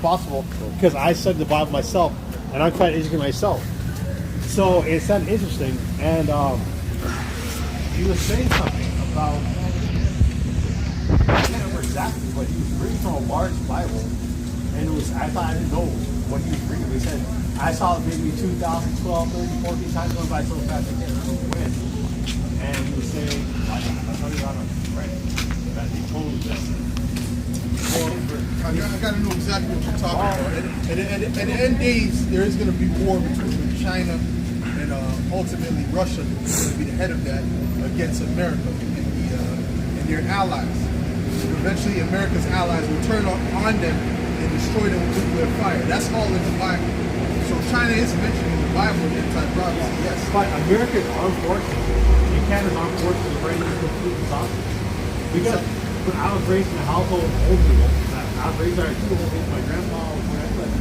possible because I studied the Bible myself and I'm trying to educate myself. So it sounded interesting, and he was saying something about, I can't remember exactly, but he was reading from a large Bible, and it was, I thought I didn't know what he was reading. He said, I saw it maybe 2012, 30, 14 times going by so fast I can't remember when. And he was saying, I thought he got on right, that he told them. I got to know exactly what you're talking about. At the end days, there is going to be war between China and ultimately Russia is going to be the head of that against America and their allies. Eventually, America's allies will turn on them and destroy them with nuclear fire. That's all in the Bible. So China is mentioned in the Bible in anti-prophecy, yes. But America's armed forces and Canada's armed forces are ready to complete disaster. Because when I was raised in a household of old people, I was raised by two old people. My grandpa was when I lived.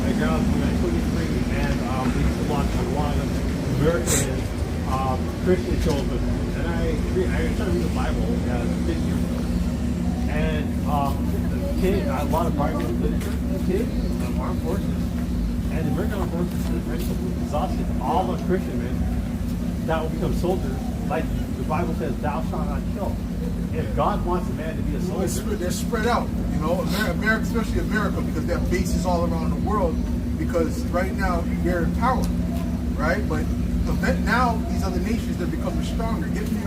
My grandma was when I was 23, and we used to watch a lot of American Christian shows. And I started reading the Bible as a kid here. And a lot of private literature, kids, armed forces. And the American armed forces is ready to exhausted all the Christian men that will become soldiers. Like the Bible says, thou shalt not kill. If God wants a man to be a soldier, they're spread out, you know, America, especially America, because they have bases all around the world. Because right now they're in power, right? But now these other nations, they're becoming stronger. Give me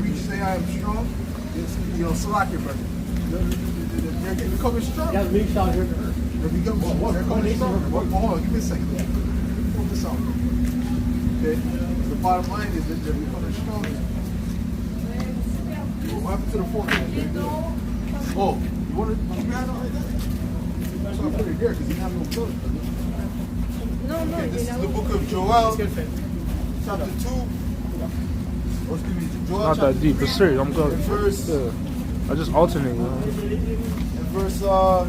we say I am strong. It's, you know, Slovakia, brother. They're becoming stronger. yeah, we shall hear to her. They're becoming stronger. Hold on, give me a second. Let me pull this out. Okay, the bottom line is that they're becoming stronger. What happened to the forecast? Oh, you want to grab it like that? So I put it there because you have no color. No, Okay, this is the book of Joel, chapter 2. Or excuse me, Joel Not chapter that deep, 3, but straight. I'm good. Verse, Yeah. I just alternate, you know. and verse, my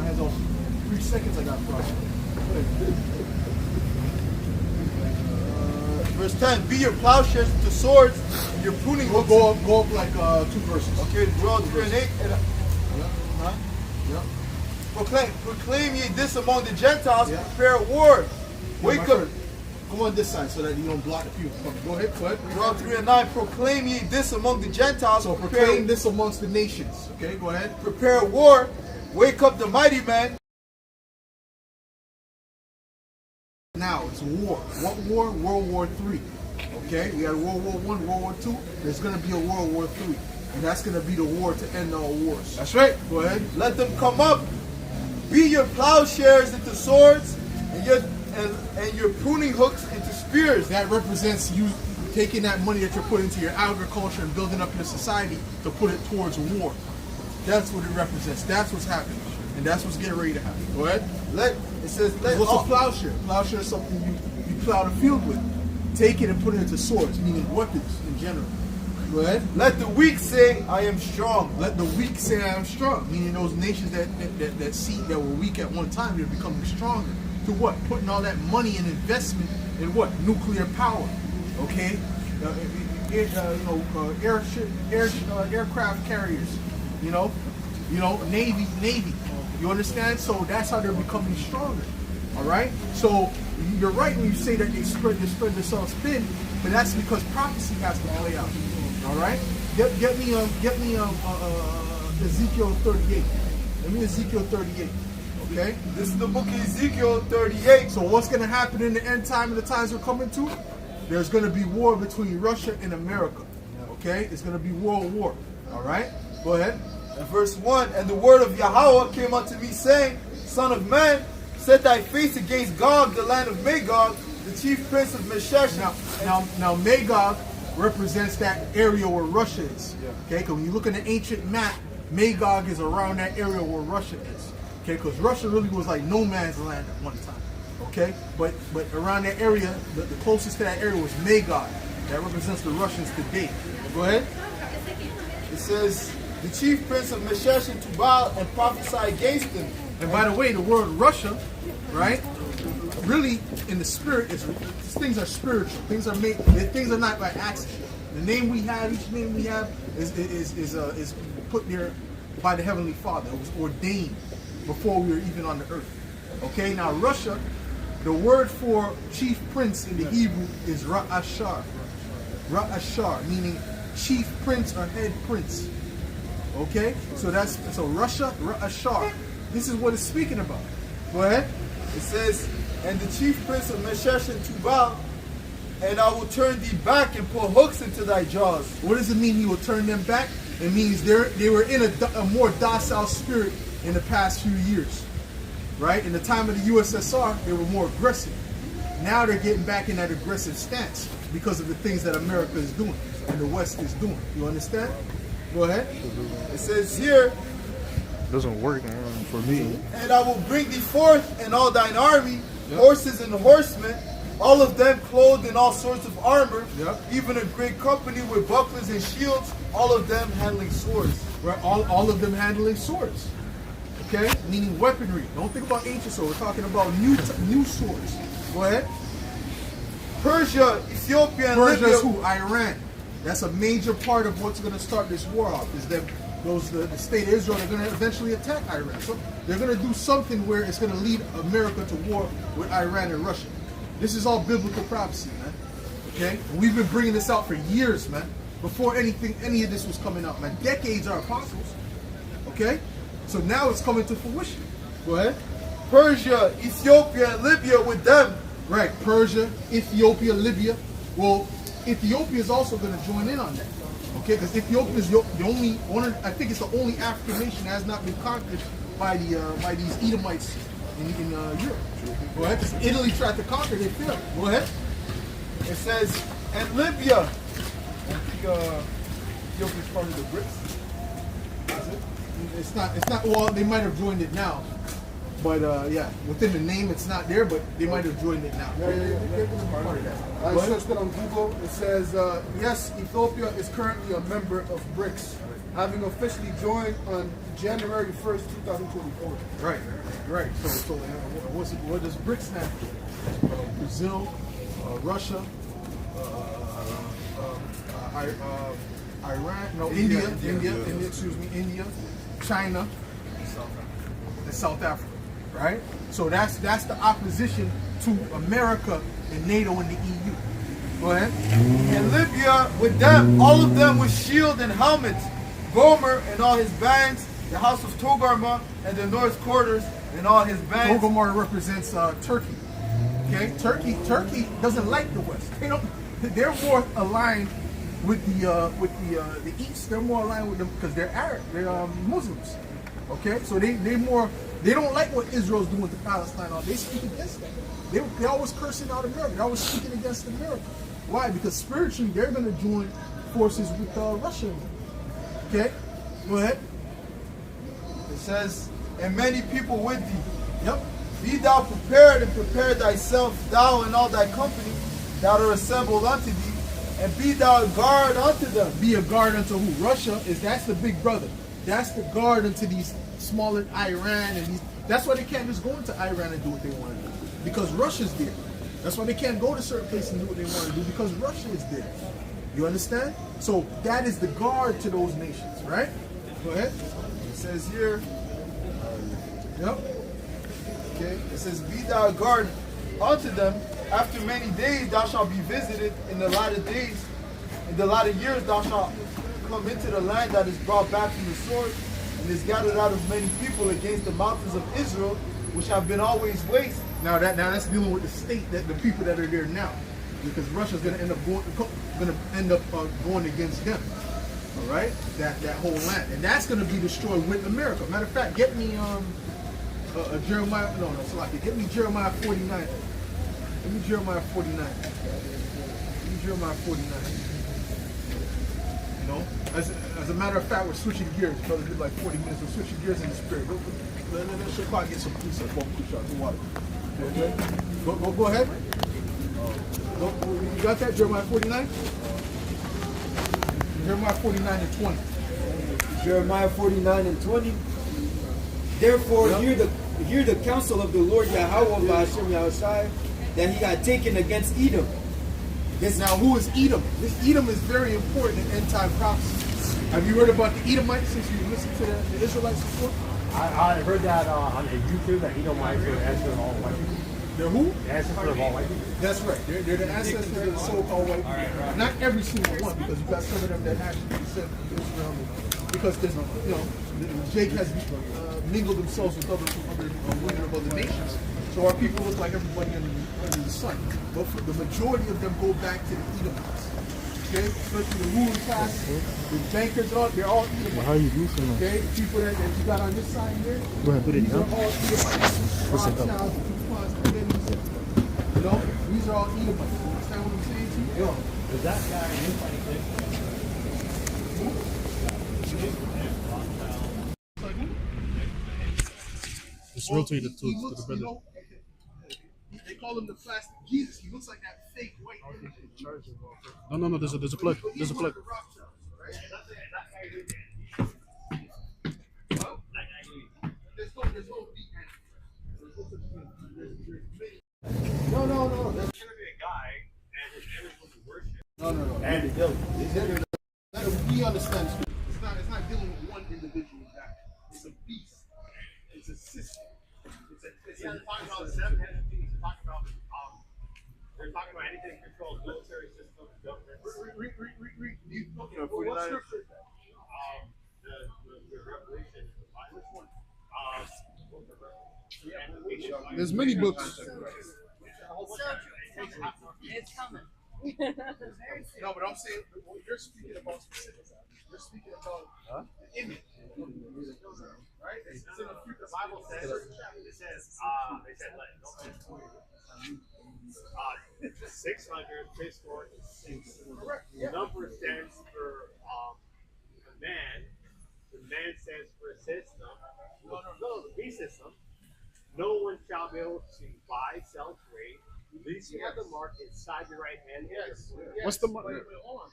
hands off. 3 seconds I got from. Verse 10, be your plowshares to swords, and your pruning hooks. Go up like 2 verses. Okay, Joel 3 and 8. Yeah. Proclaim ye this among the Gentiles, prepare war. Wake up. Come on this side so that you don't block the people. Go ahead. Joel 3 and 9, proclaim ye this among the Gentiles. So proclaim this amongst the nations. Okay, go ahead. Prepare war. Wake up the mighty man. Now it's war. What war? World War III. Okay, we had World War I, World War II. There's going to be a World War III, and that's going to be the war to end all wars. That's right. Go ahead. Let them come up. Be your plowshares into swords, and your pruning hooks into spears. That represents you taking that money that you're putting into your agriculture and building up your society to put it towards war. That's what it represents. That's what's happening, and that's what's getting ready to happen. Go ahead. What's a plowshare? Plowshare is something you plow the field with. Take it and put it into swords, meaning weapons in general. Go ahead. Let the weak say, I am strong. Let the weak say, I am strong. Meaning those nations that were weak at one time, they're becoming stronger. To what? Putting all that money and investment in what? Nuclear power. Okay? Aircraft carriers. You know, Navy. You understand? So that's how they're becoming stronger. All right. So you're right when you say that they spread themselves thin, but that's because prophecy has to play out. All right. Get me Ezekiel 38. Let me Ezekiel 38. Okay. This is the book of Ezekiel 38. So what's going to happen in the end time and the times we're coming to? There's going to be war between Russia and America. Okay. It's going to be world war. All right. Go ahead. And verse 1, and the word of Yahweh came unto me, saying, Son of man, set thy face against Gog, the land of Magog, the chief prince of Meshech. Now Magog represents that area where Russia is. Okay, because when you look at the ancient map, Magog is around that area where Russia is. Okay, because Russia really was like no man's land at one time. Okay, but around that area, the closest to that area was Magog. That represents the Russians today. Go ahead. It says, the chief prince of Meshech and Tubal, and prophesy against them. And by the way, the word Russia, right? Really, in the spirit, these things are spiritual. Things are made. Things are not by accident. The name we have, each name we have, is put there by the Heavenly Father. It was ordained before we were even on the earth. Okay, now Russia, the word for chief prince in the Hebrew is Ra'ashar. Ra'ashar, meaning chief prince or head prince. Okay, so Russia, Ra'ashar. This is what it's speaking about. Go ahead. It says, and the chief prince of Meshesh and Tubal, and I will turn thee back and put hooks into thy jaws. What does it mean he will turn them back? It means they were in a more docile spirit in the past few years. Right? In the time of the USSR, they were more aggressive. Now they're getting back in that aggressive stance because of the things that America is doing and the West is doing. You understand? Go ahead. It says here, Doesn't work, man, for me. and I will bring thee forth in all thine army, horses and horsemen, all of them clothed in all sorts of armor, even a great company with bucklers and shields, all of them handling swords. Right? All of them handling swords. Okay? Meaning weaponry. Don't think about ancient swords. We're talking about new swords. Go ahead. Persia, Ethiopia, and Persia Libya. is who? Iran. That's a major part of what's going to start this war off. Is that the state of Israel are going to eventually attack Iran. So they're going to do something where it's going to lead America to war with Iran and Russia. This is all biblical prophecy, man. Okay? And we've been bringing this out for years, man. Before any of this was coming out, man. Decades are apostles. Okay? So now it's coming to fruition. Go ahead. Persia, Ethiopia, and Libya with them. Right, Persia, Ethiopia, Libya. Well, Ethiopia is also going to join in on that. Okay, because Ethiopia is the only one. I think it's the only African nation that has not been conquered by these Edomites in Europe. Go ahead. Because Italy tried to conquer, they failed. Go ahead. It says, and Libya. I think Ethiopia is part of the BRICS. Is it? It's not. Well, they might have joined it now, but yeah, within the name, it's not there. But they might have joined it now. Part of that. I searched it on Google. It says, yes, Ethiopia is currently a member of BRICS, having officially joined on January 1st, 2024. Right. So what does BRICS stand for? Brazil, Russia, Iran, no, India, China, and South Africa. Right? So that's the opposition to America and NATO and the EU. Go ahead. And Libya with them, all of them with shield and helmets. Gomer and all his bands, the house of Togarmah and the north quarters and all his bands. Togarmah represents Turkey. Okay, Turkey doesn't like the West. They're more aligned with the East. They're more aligned with them because they're Arab. They're Muslims. Okay, so they don't like what Israel's doing to Palestine. They speak against that. They always cursing out America. They're always speaking against America. Why? Because spiritually they're going to join forces with Russia. Okay, go ahead. It says, and many people with thee. Yep. Be thou prepared and prepare thyself, thou and all thy company that are assembled unto thee, and be thou a guard unto them. Be a guard unto who? Russia that's the big brother. That's the guard unto these smaller Iran and these. That's why they can't just go into Iran and do what they want to do, because Russia's there. That's why they can't go to certain places and do what they want to do, because Russia is there. You understand? So that is the guard to those nations, right? Go ahead. It says here, Yep. okay, it says, be thou a guard unto them. After many days thou shalt be visited. In the latter days, in the latter years thou shalt come into the land that is brought back from the sword, and is gathered out of many people against the mountains of Israel, which have been always waste. Now that's dealing with the state, that the people that are there now, because Russia's going to end up going against them. All right, that whole land, and that's going to be destroyed with America. Matter of fact, get me Jeremiah. No, Salaki. Get me Jeremiah 49. Give me Jeremiah 49. Give me Jeremiah 49. You know, as a matter of fact, we're switching gears. Brother, did like 40 minutes. We're switching gears in the spirit. Let's probably get some water. Okay? Go ahead. You got that? Jeremiah 49? Jeremiah 49 and 20. Jeremiah 49 and 20. Therefore, hear the counsel of the Lord Yahweh Hashem Yahushai that he had taken against Edom. Now, who is Edom? This Edom is very important in end time prophecy. Have you heard about the Edomites since you listened to the Israelites before? I heard that on YouTube that Edomites were the ancestor of all white people. They're who? The ancestor of all white people. That's right. They're the ancestors of the so-called white people. Not every single one, because you got some of them that actually descend from Israel. Because there's, Jake has mingled themselves with other women of other nations. So our people look like everybody under the sun. But for the majority of them go back to the Edomites. Okay, especially the ruling class, the bankers, they're all Edomites. How you do something? Okay, the people that you got on this side here, Go ahead, put it these down. are all Edomites. What's it Rothschilds, Coupons, you know, these are all Edomites. You understand what I'm saying to you? Does that guy anybody think? Just rotate it He to looks, the brother. they call him the plastic Jesus. He looks like that fake white image. No. There's a plug. There's a plug. No. There's gonna be a guy, and his image was worship. No. And He understands. It's not dealing with one individual guy. It's a beast. It's a system. It's not talking about 7 headed things. They're talking about anything that controls military systems, government. Read. What scripture is that? The Revelation. Which one? There's many books. It's coming. No, but I'm saying you're speaking about specifics. You're speaking about the image. Right? It's in the Bible says, it says, they said, let no man 600, historic, correct. the number stands for a man. The man stands for a system. No, the beast system. No one shall be able to buy, sell, trade. At least you have the mark inside your right hand. Yes. What's the mark? Wait, hold on.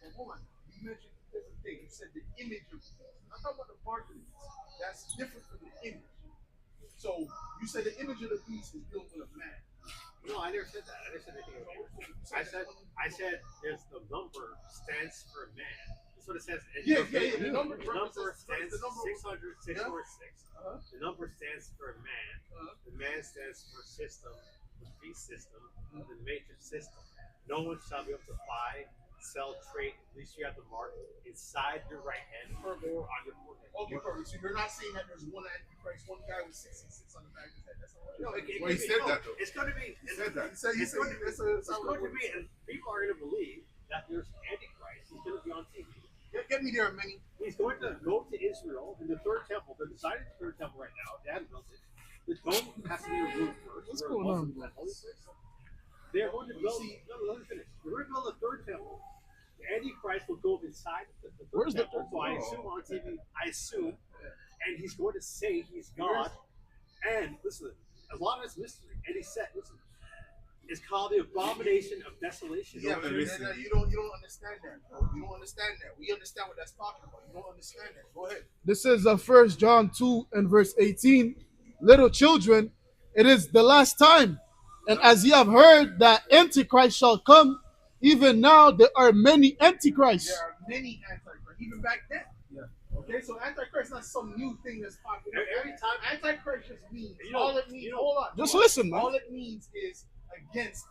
You mentioned this thing. You said the image of beast. I'm talking about the mark of the beast. That's different from the image. So you said the image of the beast is built with a man. No, I never said that. I never said anything about it. I said there's the number stands for man. That's what it says. Yeah. The number stands stands for 600, 646. Uh-huh. The number stands for man. The man stands for system, the beast system, the matrix system. No one shall be able to buy, sell, trade. At least you have the mark inside your right hand or on your forehead. Okay, perfect. So you're not saying that there's one Antichrist, one guy with 666 on the back of his head. That's all. No, Well, he said that though. It's going to be. He said that. It's going to be, and people are going to believe that there's Antichrist. He's going to be on TV. Get me there, Minnie. He's going to go to Israel in the third temple. They're deciding the third temple right now. They haven't built it. The dome has to be removed first. What's going on? They're going to build. Let me finish. They're going to build a third temple. The Antichrist will go inside the third Where's the temple. third So I assume on TV. And he's going to say he's God. And listen, a lot of it's mystery. And he said, listen, it's called the abomination of desolation. Yeah, but you don't understand that, bro. You don't understand that. We understand what that's talking about. You don't understand that. Go ahead. This is 1 John 2 and verse 18. Little children, it is the last time. And as ye have heard that Antichrist shall come, even now there are many Antichrists. There are many Antichrists, even back then. Yeah. Okay, so Antichrist is not some new thing that's popular. Every time Antichrist just means, all it means, hold on. Just listen, man. All it means is against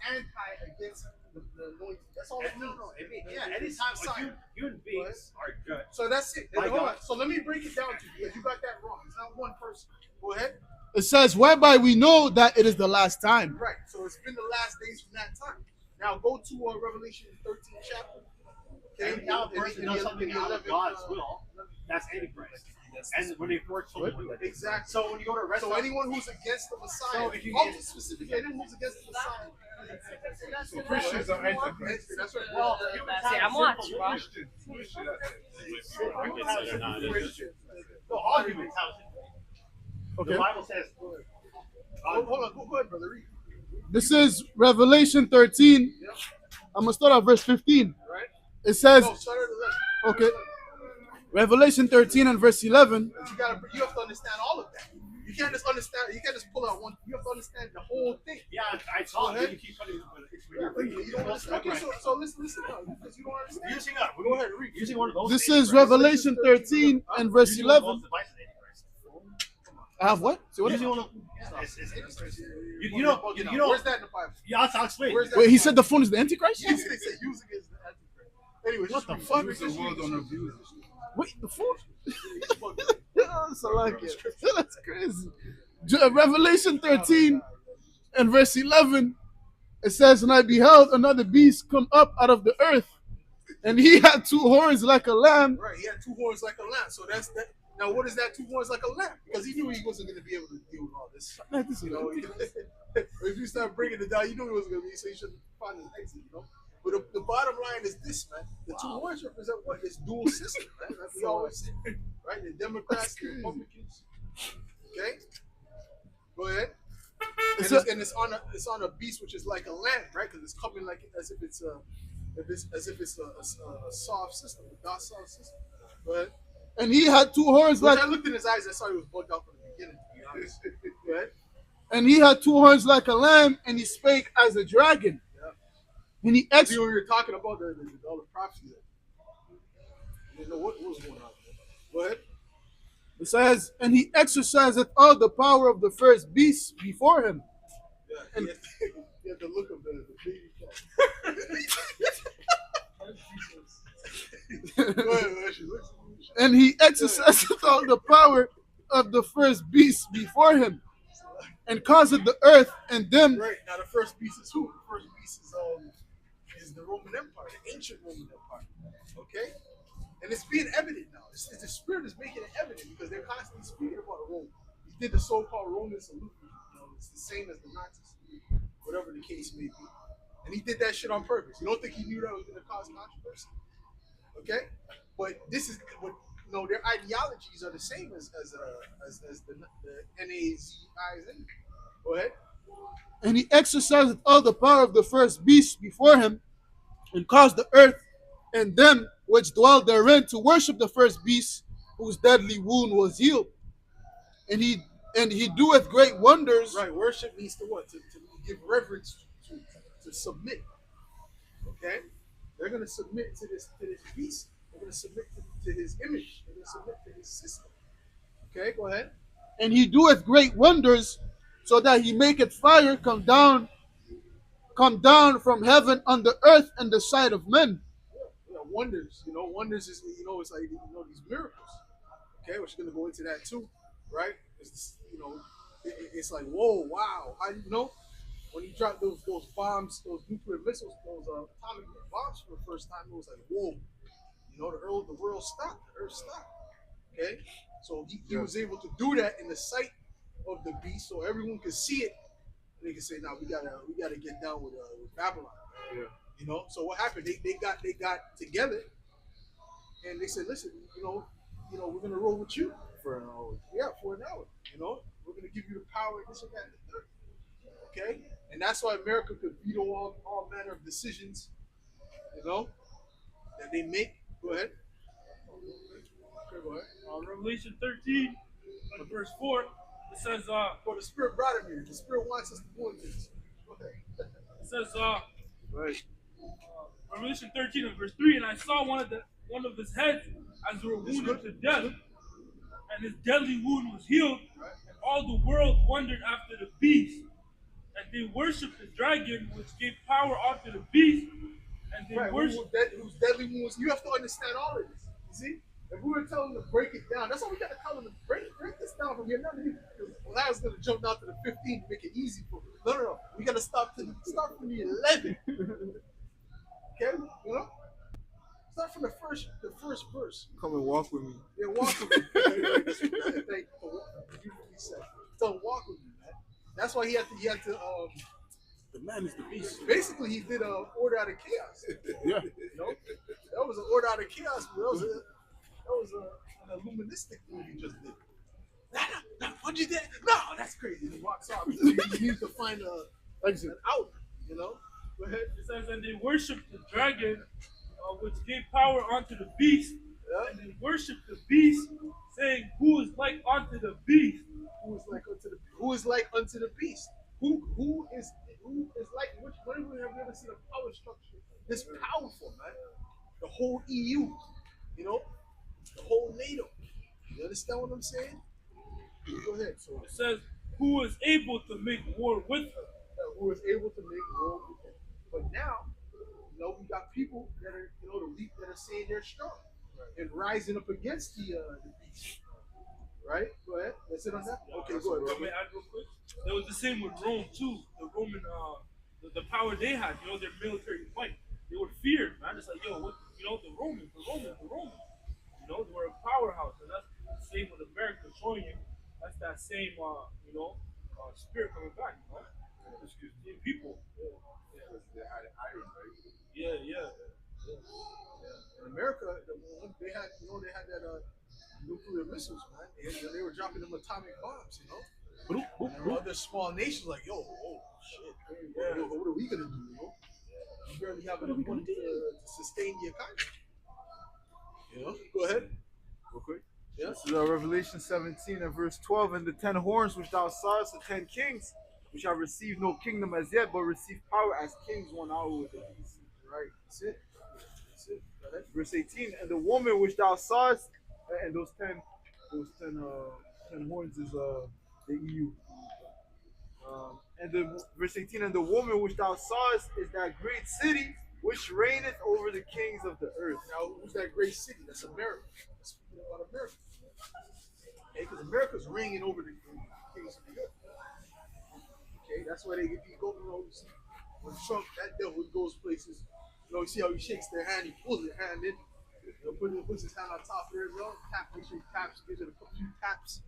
the anointing. That's all it means. Anytime human beings are judged. So that's it. By Hold on. God. So let me break it down to you because you got that wrong. It's not one person. Go ahead. It says, whereby we know that it is the last time. Right. So it's been the last days from that time. Now go to Revelation 13 chapter. Okay. And now a person does something out of God's will, that's Antichrist. And when they work so Exactly. So when you go to rest, So anyone who's against the Messiah, specifically anyone who's against the Messiah, So Christians are Antichrist. that's right. well, See, I'm watching. No, all humans have it. Okay. The Bible says. Hold on. Go ahead, brother. Read. This is Revelation 13. I'm going to start at verse 15. Right. It says, No, start at 11. okay, Revelation 13 and verse 11. But you have to understand all of that. You can't just understand. You can't just pull out one. You have to understand the whole thing. Yeah, I saw it. You keep cutting it, but it's You don't understand. Okay, so listen now, because you don't understand. You're using a, Go ahead, read. you're using one of those. This things, is right? Revelation 13 and verse You're using one of 11. those devices, Antichrist. I have what? So what You're is using one of you know, Where's that in the Bible? yeah, I'll explain. Where's that? Wait, he said the phone is the Antichrist? Yes, they say using it as the Antichrist. Anyway, What the read. fuck? Use The world don't abuse it. Wait, the phone? That's like it. That's crazy. Revelation 13 and verse 11. It says, and I beheld another beast come up out of the earth, and he had two horns like a lamb. Right, he had two horns like a lamb. So that's that. Now, what is that? Two horns like a lamb? Because he knew he wasn't going to be able to deal with all this. You know, if you start breaking it down, you knew it was going to be. So you should find an exit. You know. But the bottom line is this, man. The two horns represent what? This dual system, man. Like we always say, right? The Democrats, the Republicans. Okay. Go ahead. And it's on a beast which is like a lamb, right? Because it's coming like as if it's a soft system, a docile system. Go ahead. And he had two horns Which like I looked in his eyes, I saw he was bugged out from the beginning, to be honest. Go ahead. and he had two horns like a lamb, and he spake as a dragon. Yeah. And he See when we were talking about all the prophecies. I didn't know what was going on there. Go ahead. It says, and he exerciseth all the power of the first beast before him. Yeah, he had the look of the baby cat. Go ahead, man. She looks. And he exerciseth all the power of the first beast before him, and causeth the earth and them. Right, now the first beast is who? The first beast is the Roman Empire, the ancient Roman Empire. Okay? And it's being evident now. The spirit is making it evident because they're constantly speaking about Rome. He did the so-called Roman salute. You know, it's the same as the Nazis, whatever the case may be. And he did that shit on purpose. You don't think he knew that was going to cause controversy? Okay? But this is what their ideologies are the same as the NAZIs. Go ahead. And he exerciseth all the power of the first beast before him, and caused the earth and them which dwell therein to worship the first beast, whose deadly wound was healed. And he doeth great wonders. Right, worship means to what? To give reverence, to submit. Okay? They're going to submit to this beast. They're going to submit to his image. They're going to submit to his system. Okay, go ahead. And he doeth great wonders, so that he maketh fire come down from heaven on the earth in the sight of men. Yeah, wonders. Wonders is it's like these miracles. Okay, we're going to go into that too, right? It's like whoa, wow. How do you know? When he dropped those bombs, those nuclear missiles, those atomic bombs for the first time, it was like whoa. The world stopped. The earth stopped. Okay, so he was able to do that in the sight of the beast, so everyone could see it, and they could say, "Now we gotta get down with Babylon." Yeah. So what happened? They got together, and they said, "Listen, we're gonna roll with you for an hour. Yeah, for an hour. We're gonna give you the power and this and that and the third. Okay, and that's why America could veto all manner of decisions, that they make. Go ahead. Okay, go ahead. Revelation 13, verse 4, it says, the Spirit brought him here. The Spirit wants us to do this. Go ahead. it says, Right. Revelation 13 and verse 3, and I saw one of his heads as were wounded to death, and his deadly wound was healed, and all the world wondered after the beast, and they worshipped the dragon, which gave power unto the beast, and they worshipped. Whose deadly wound was. You have to understand all of this. You see? If we were telling them to break it down, that's why we got to tell them to break this down from here. Well, I was going to jump down to the 15 to make it easy for me. No. We got to start from the 11. Okay? Start from the first verse. Come and walk with me. Yeah, walk with me. Thank you for what you said. So walk with me, man. That's why he had to. The man is the beast. Basically, he did an order out of chaos. Yeah. That was an order out of chaos. That was an illuministic thing he just did. No, what'd you do? No, that's crazy. He walks off. He needs to find an out. Go ahead. It says, and they worshipped the dragon, which gave power unto the beast, and they worshipped the beast, saying, who is like unto the beast? who is like unto the beast? Who is like which when have we ever seen a power structure this powerful, man? The whole EU, you know, the whole NATO. You understand what I'm saying? Go ahead. So It says, who is able to make war with her? who is able to make war with it. But now, we got people that are, the weak that are saying they're strong and rising up against the beast. Right? Go ahead. Let's sit on that. Okay, go ahead. Let me add real quick. It was the same with Rome too. The Roman, the power they had, their military might. They were feared, man. It's like, yo, what, the Romans. They were a powerhouse, and that's the same with America, showing you that's that same, spirit coming back, Excuse me, people. Yeah, yeah. In America, they had, they had that nuclear missiles, man. They were dropping them atomic bombs, And other small nations like, yo, oh shit, what are we gonna do? We barely have enough money to sustain the economy. Go ahead, real quick. Yeah. This is Revelation 17 and verse 12. And the 10 horns which thou sawest, the 10 kings, which have received no kingdom as yet, but receive power as kings 1 hour with the beast. Right. That's it. Go ahead. Verse 18. And the woman which thou sawest, and those 10 horns is the EU. And the verse 18. And the woman which thou sawest is that great city which reigneth over the kings of the earth. Now, who's that great city? That's America. Let's speak about America. Okay, because America's reigning over the kings of the earth. Okay, that's why if you go, you see, when Trump, that devil, he goes places, you see how he shakes their hand, he pulls their hand in, puts his hand on top of theirs, make sure he taps, gives it a few taps,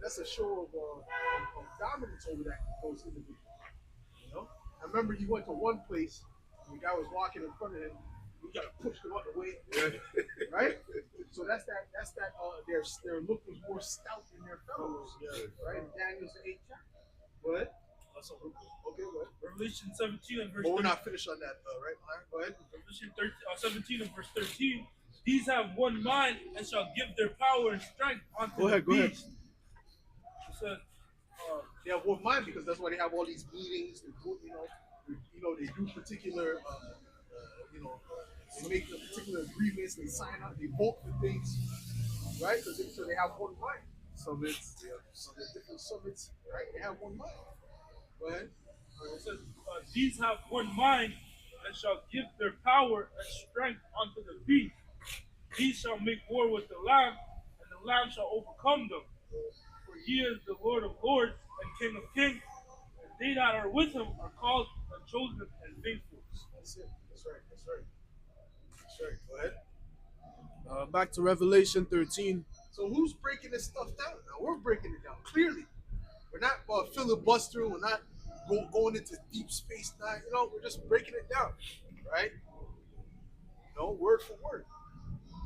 That's a show of dominance over those individuals, I remember he went to one place, and the guy was walking in front of him, we got to push them out the way, right? So that's that. Their look was more stout than their fellows, right? Daniel's the 8th chapter. Go ahead. Okay, go ahead. Revelation 17 and verse. But we're not finished on that, right? Go ahead. Revelation 17 and verse 13. These have one mind and shall give their power and strength unto the beast. It says, they have one mind because that's why they have all these meetings. They do, they do particular, they make particular agreements. They sign up. They vote for things, right? So they have one mind. Summits, different summits, right? They have one mind. Go ahead. It says, these have one mind and shall give their power and strength unto the beast. These shall make war with the Lamb, and the Lamb shall overcome them. For he is the Lord of lords and King of kings, and they that are with him are called and chosen and faithful. That's it. That's right. Go ahead. Back to Revelation 13. So who's breaking this stuff down? Now we're breaking it down clearly. We're not filibustering. We're not going into deep space nine. We're just breaking it down, right? Word for word.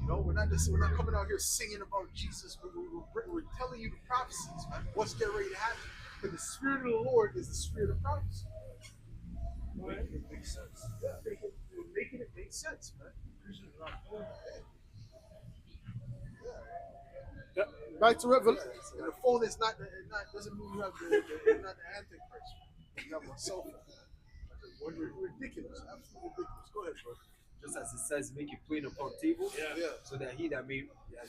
We're not coming out here singing about Jesus. We're telling you the prophecies, man. What's getting ready to happen? Because the Spirit of the Lord is the Spirit of prophecy. Right? Making it make sense. Yeah, making it make sense, man. Back to Revelation. And the phone is not doesn't mean you have you're not the Antichrist. You have a cell phone. Ridiculous. Absolutely ridiculous. Go ahead, bro. Just as it says, make it plain upon table, so that he that may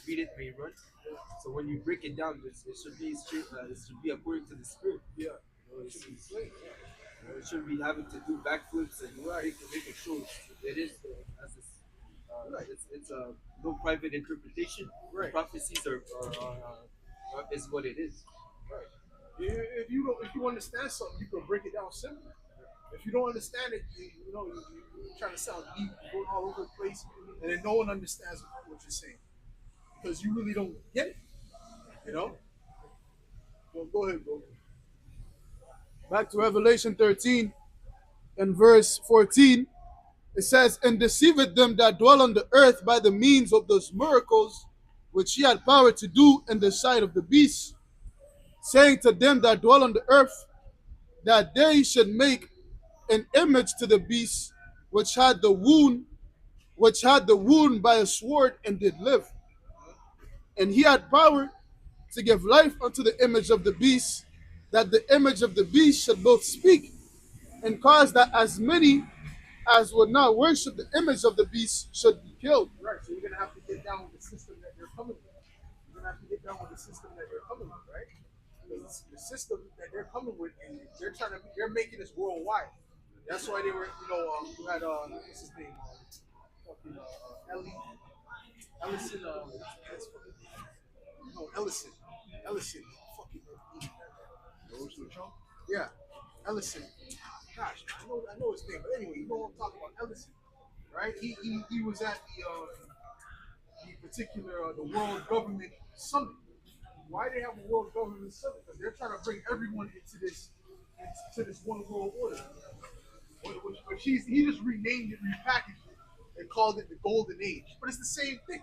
read it may run. So when you break it down, it should be straight. It should be according to the Spirit. Yeah. It shouldn't be having to do backflips and make it show. It is as it's no private interpretation. Right. Prophecies are is what it is. Right. If you understand something, you can break it down simply. If you don't understand it, you're trying to sound deep, going all over the place, and then no one understands what you're saying because you really don't get it. Well, go ahead, bro. Back to Revelation 13 and verse 14. It says, and deceiveth them that dwell on the earth by the means of those miracles which he had power to do in the sight of the beast, saying to them that dwell on the earth that they should make an image to the beast which had the wound by a sword and did live. And he had power to give life unto the image of the beast, that the image of the beast should both speak and cause that as many as would not worship the image of the beast should be killed. Right. So you're gonna have to get down with the system that they're coming with. You're gonna have to get down with the system that they're coming with, right? Because the system that they're coming with, and they're making this worldwide. That's why they were, you had what's his name, fucking Ellison, Ellison, fucking Trump. Yeah, Ellison. Gosh, I know his name, but anyway, you know what I'm talking about, Ellison, right? He was at the particular the World Government Summit. Why they have a World Government Summit? Because they're trying to bring everyone into this one world order. Which he just renamed it, repackaged it, and called it the Golden Age. But it's the same thing.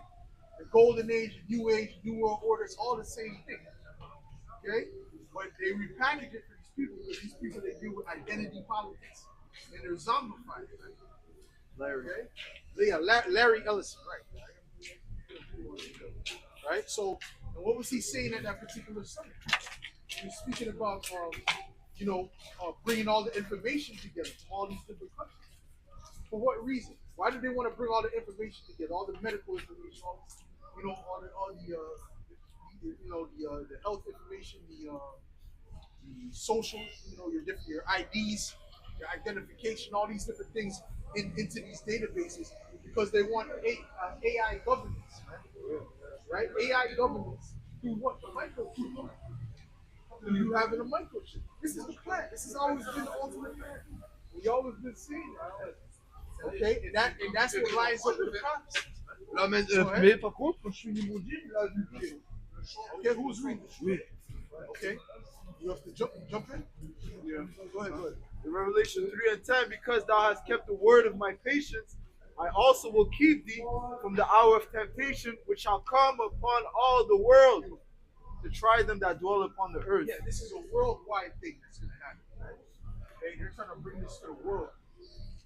The Golden Age, the New Age, New World Order, it's all the same thing. Okay? But they repackage it for these people because these people, they deal with identity politics. And they're zombified. Larry. Okay? Yeah, Larry Ellison, right. Right? So, and what was he saying at that particular summit? He was speaking about, bringing all the information together from all these different countries. For what reason? Why do they want to bring all the information together, all the medical information, the health information, the social, your IDs, your identification, all these different things into these databases because they want AI governance, right? AI governance through what? The microchip. You having a microchip. This is the plan. This has always been the ultimate plan. We always been seeing that. Okay, and that's what lines up with the prophecies. Mais par contre, quand je suis niveau 10, là, okay, who's reading? Okay. You have to jump in? Yeah. Go ahead. In Revelation 3 and 10, because thou hast kept the word of my patience, I also will keep thee from the hour of temptation, which shall come upon all the world to try them that dwell upon the earth. Yeah, this is a worldwide thing that's going to happen. Right? Okay, they're trying to bring this to the world.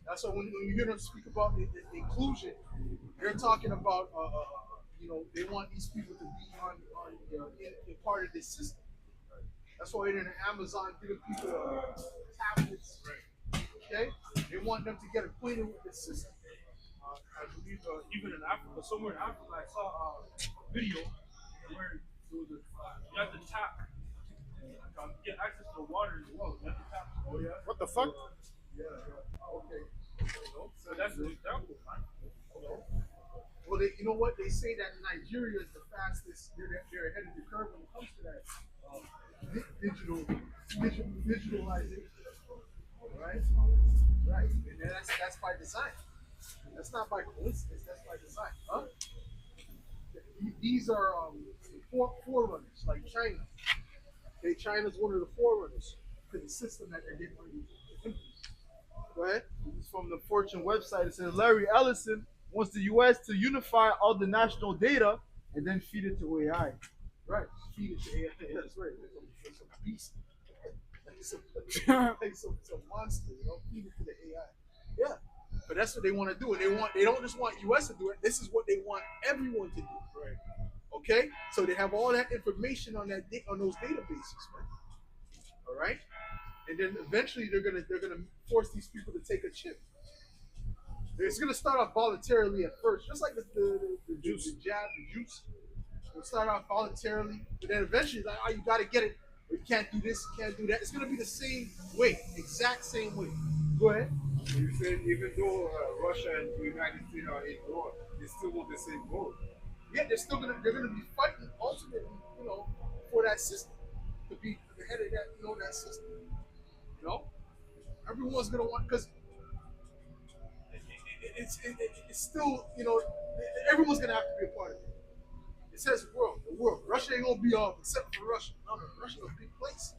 That's why when you hear them speak about inclusion, they're talking about, they want these people to be in part of this system. That's why in Amazon, giving people tablets. Okay, they want them to get acquainted with the system. I believe even in Africa, somewhere in Africa, I saw a video where you had to tap to get access to water as well. You have to tap. Oh yeah. What the fuck? Yeah. Okay. So that's an example, man. Well, you know what? They say that Nigeria is the fastest. They're ahead of the curve when it comes to that digitalization. Right. And that's by design. That's not by coincidence. That's by design. Huh? These are forerunners, like China. Okay, China's one of the forerunners to the system that they're getting ready to implement. Go ahead. This is from the Fortune website. It says Larry Ellison wants the U.S. to unify all the national data and then feed it to AI. Right. Feed it to AI. That's right. There's some beast. Like some monster, feed it to the AI. Yeah. But that's what they want to do. And they don't just want US to do it. This is what they want everyone to do. Right. Okay? So they have all that information on those databases, man. All right? And then eventually they're gonna force these people to take a chip. It's gonna start off voluntarily at first, just like the juice, the jab, the juice. It'll start off voluntarily, but then eventually, like, oh, you gotta get it. Or you can't do this, you can't do that. It's gonna be the same way, exact same way. Go ahead. You said even though Russia and the United States are in war, they still want the same goal. Yeah, they're gonna be fighting ultimately, for that system to be the head of that system. Everyone's gonna want because it's still everyone's gonna have to be a part of it. It says the world. Russia ain't gonna be all except for Russia. No, Russia's a big place.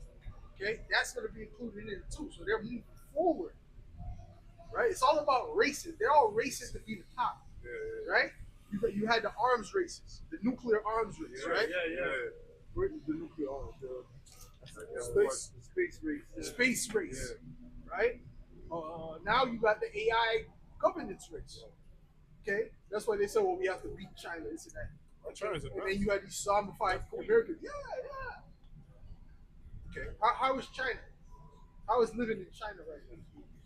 Okay, that's gonna be included in it too. So they're moving forward. Right? It's all about races. They're all races to be the top. Yeah. Right? You had the arms races, the nuclear arms race, right? Yeah. Where is the nuclear arms? The space race. The space race. Yeah. Right? Now you got the AI governance race. Okay? That's why they said, well, we have to beat China, this and that. China's a And then you had these zombified Americans. Yeah, yeah. Okay. How is China? How is living in China right now?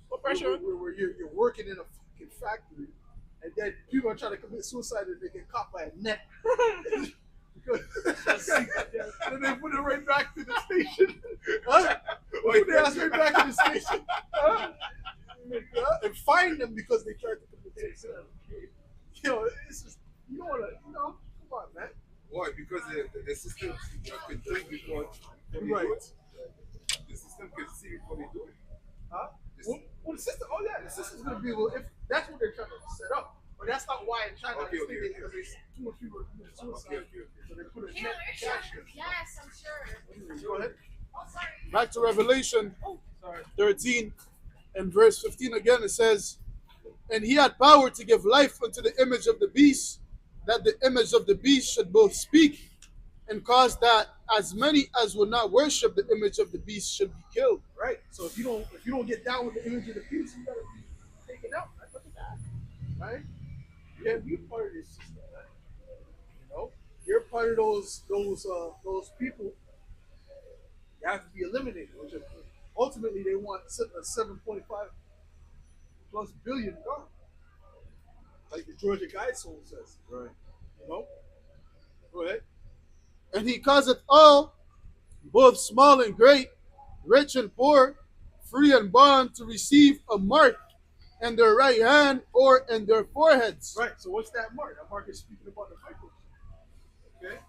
What pressure? Where you're working in a fucking factory, and then people are trying to commit suicide and they get caught by a net. And they put it right back to the station. Huh? Put their ass right back to the station. Huh? And fine them because they tried to commit suicide. It's just, you don't want to, come on, man. Why? Because the system can think before they do Right. it. The system can see before they do it. Huh? Well, the system, the system's going to be, well, if that's what they're trying to set up. But that's not why in China Okay, it's okay, thinking okay. because there's too much people are committing suicide. Okay. So they put a Yeah, net there's cash sure. in. Yes, I'm sure. Go ahead. Oh, sorry. Back to Revelation 13 and verse 15 again, it says, and he had power to give life unto the image of the beast, that the image of the beast should both speak and cause that as many as would not worship the image of the beast should be killed. Right. So if you don't get down with the image of the beast, you gotta be taken out. Right? Look at that. Right? You can't be part of this system. Right? You're part of those people. You have to be eliminated. Which ultimately they want a 7.5 plus billion God, like the Georgia Guidestone says. Right. Go ahead. And he causeth all, both small and great, rich and poor, free and bond, to receive a mark in their right hand or in their foreheads. Right. So what's that mark? That mark is speaking about the Bible. Okay.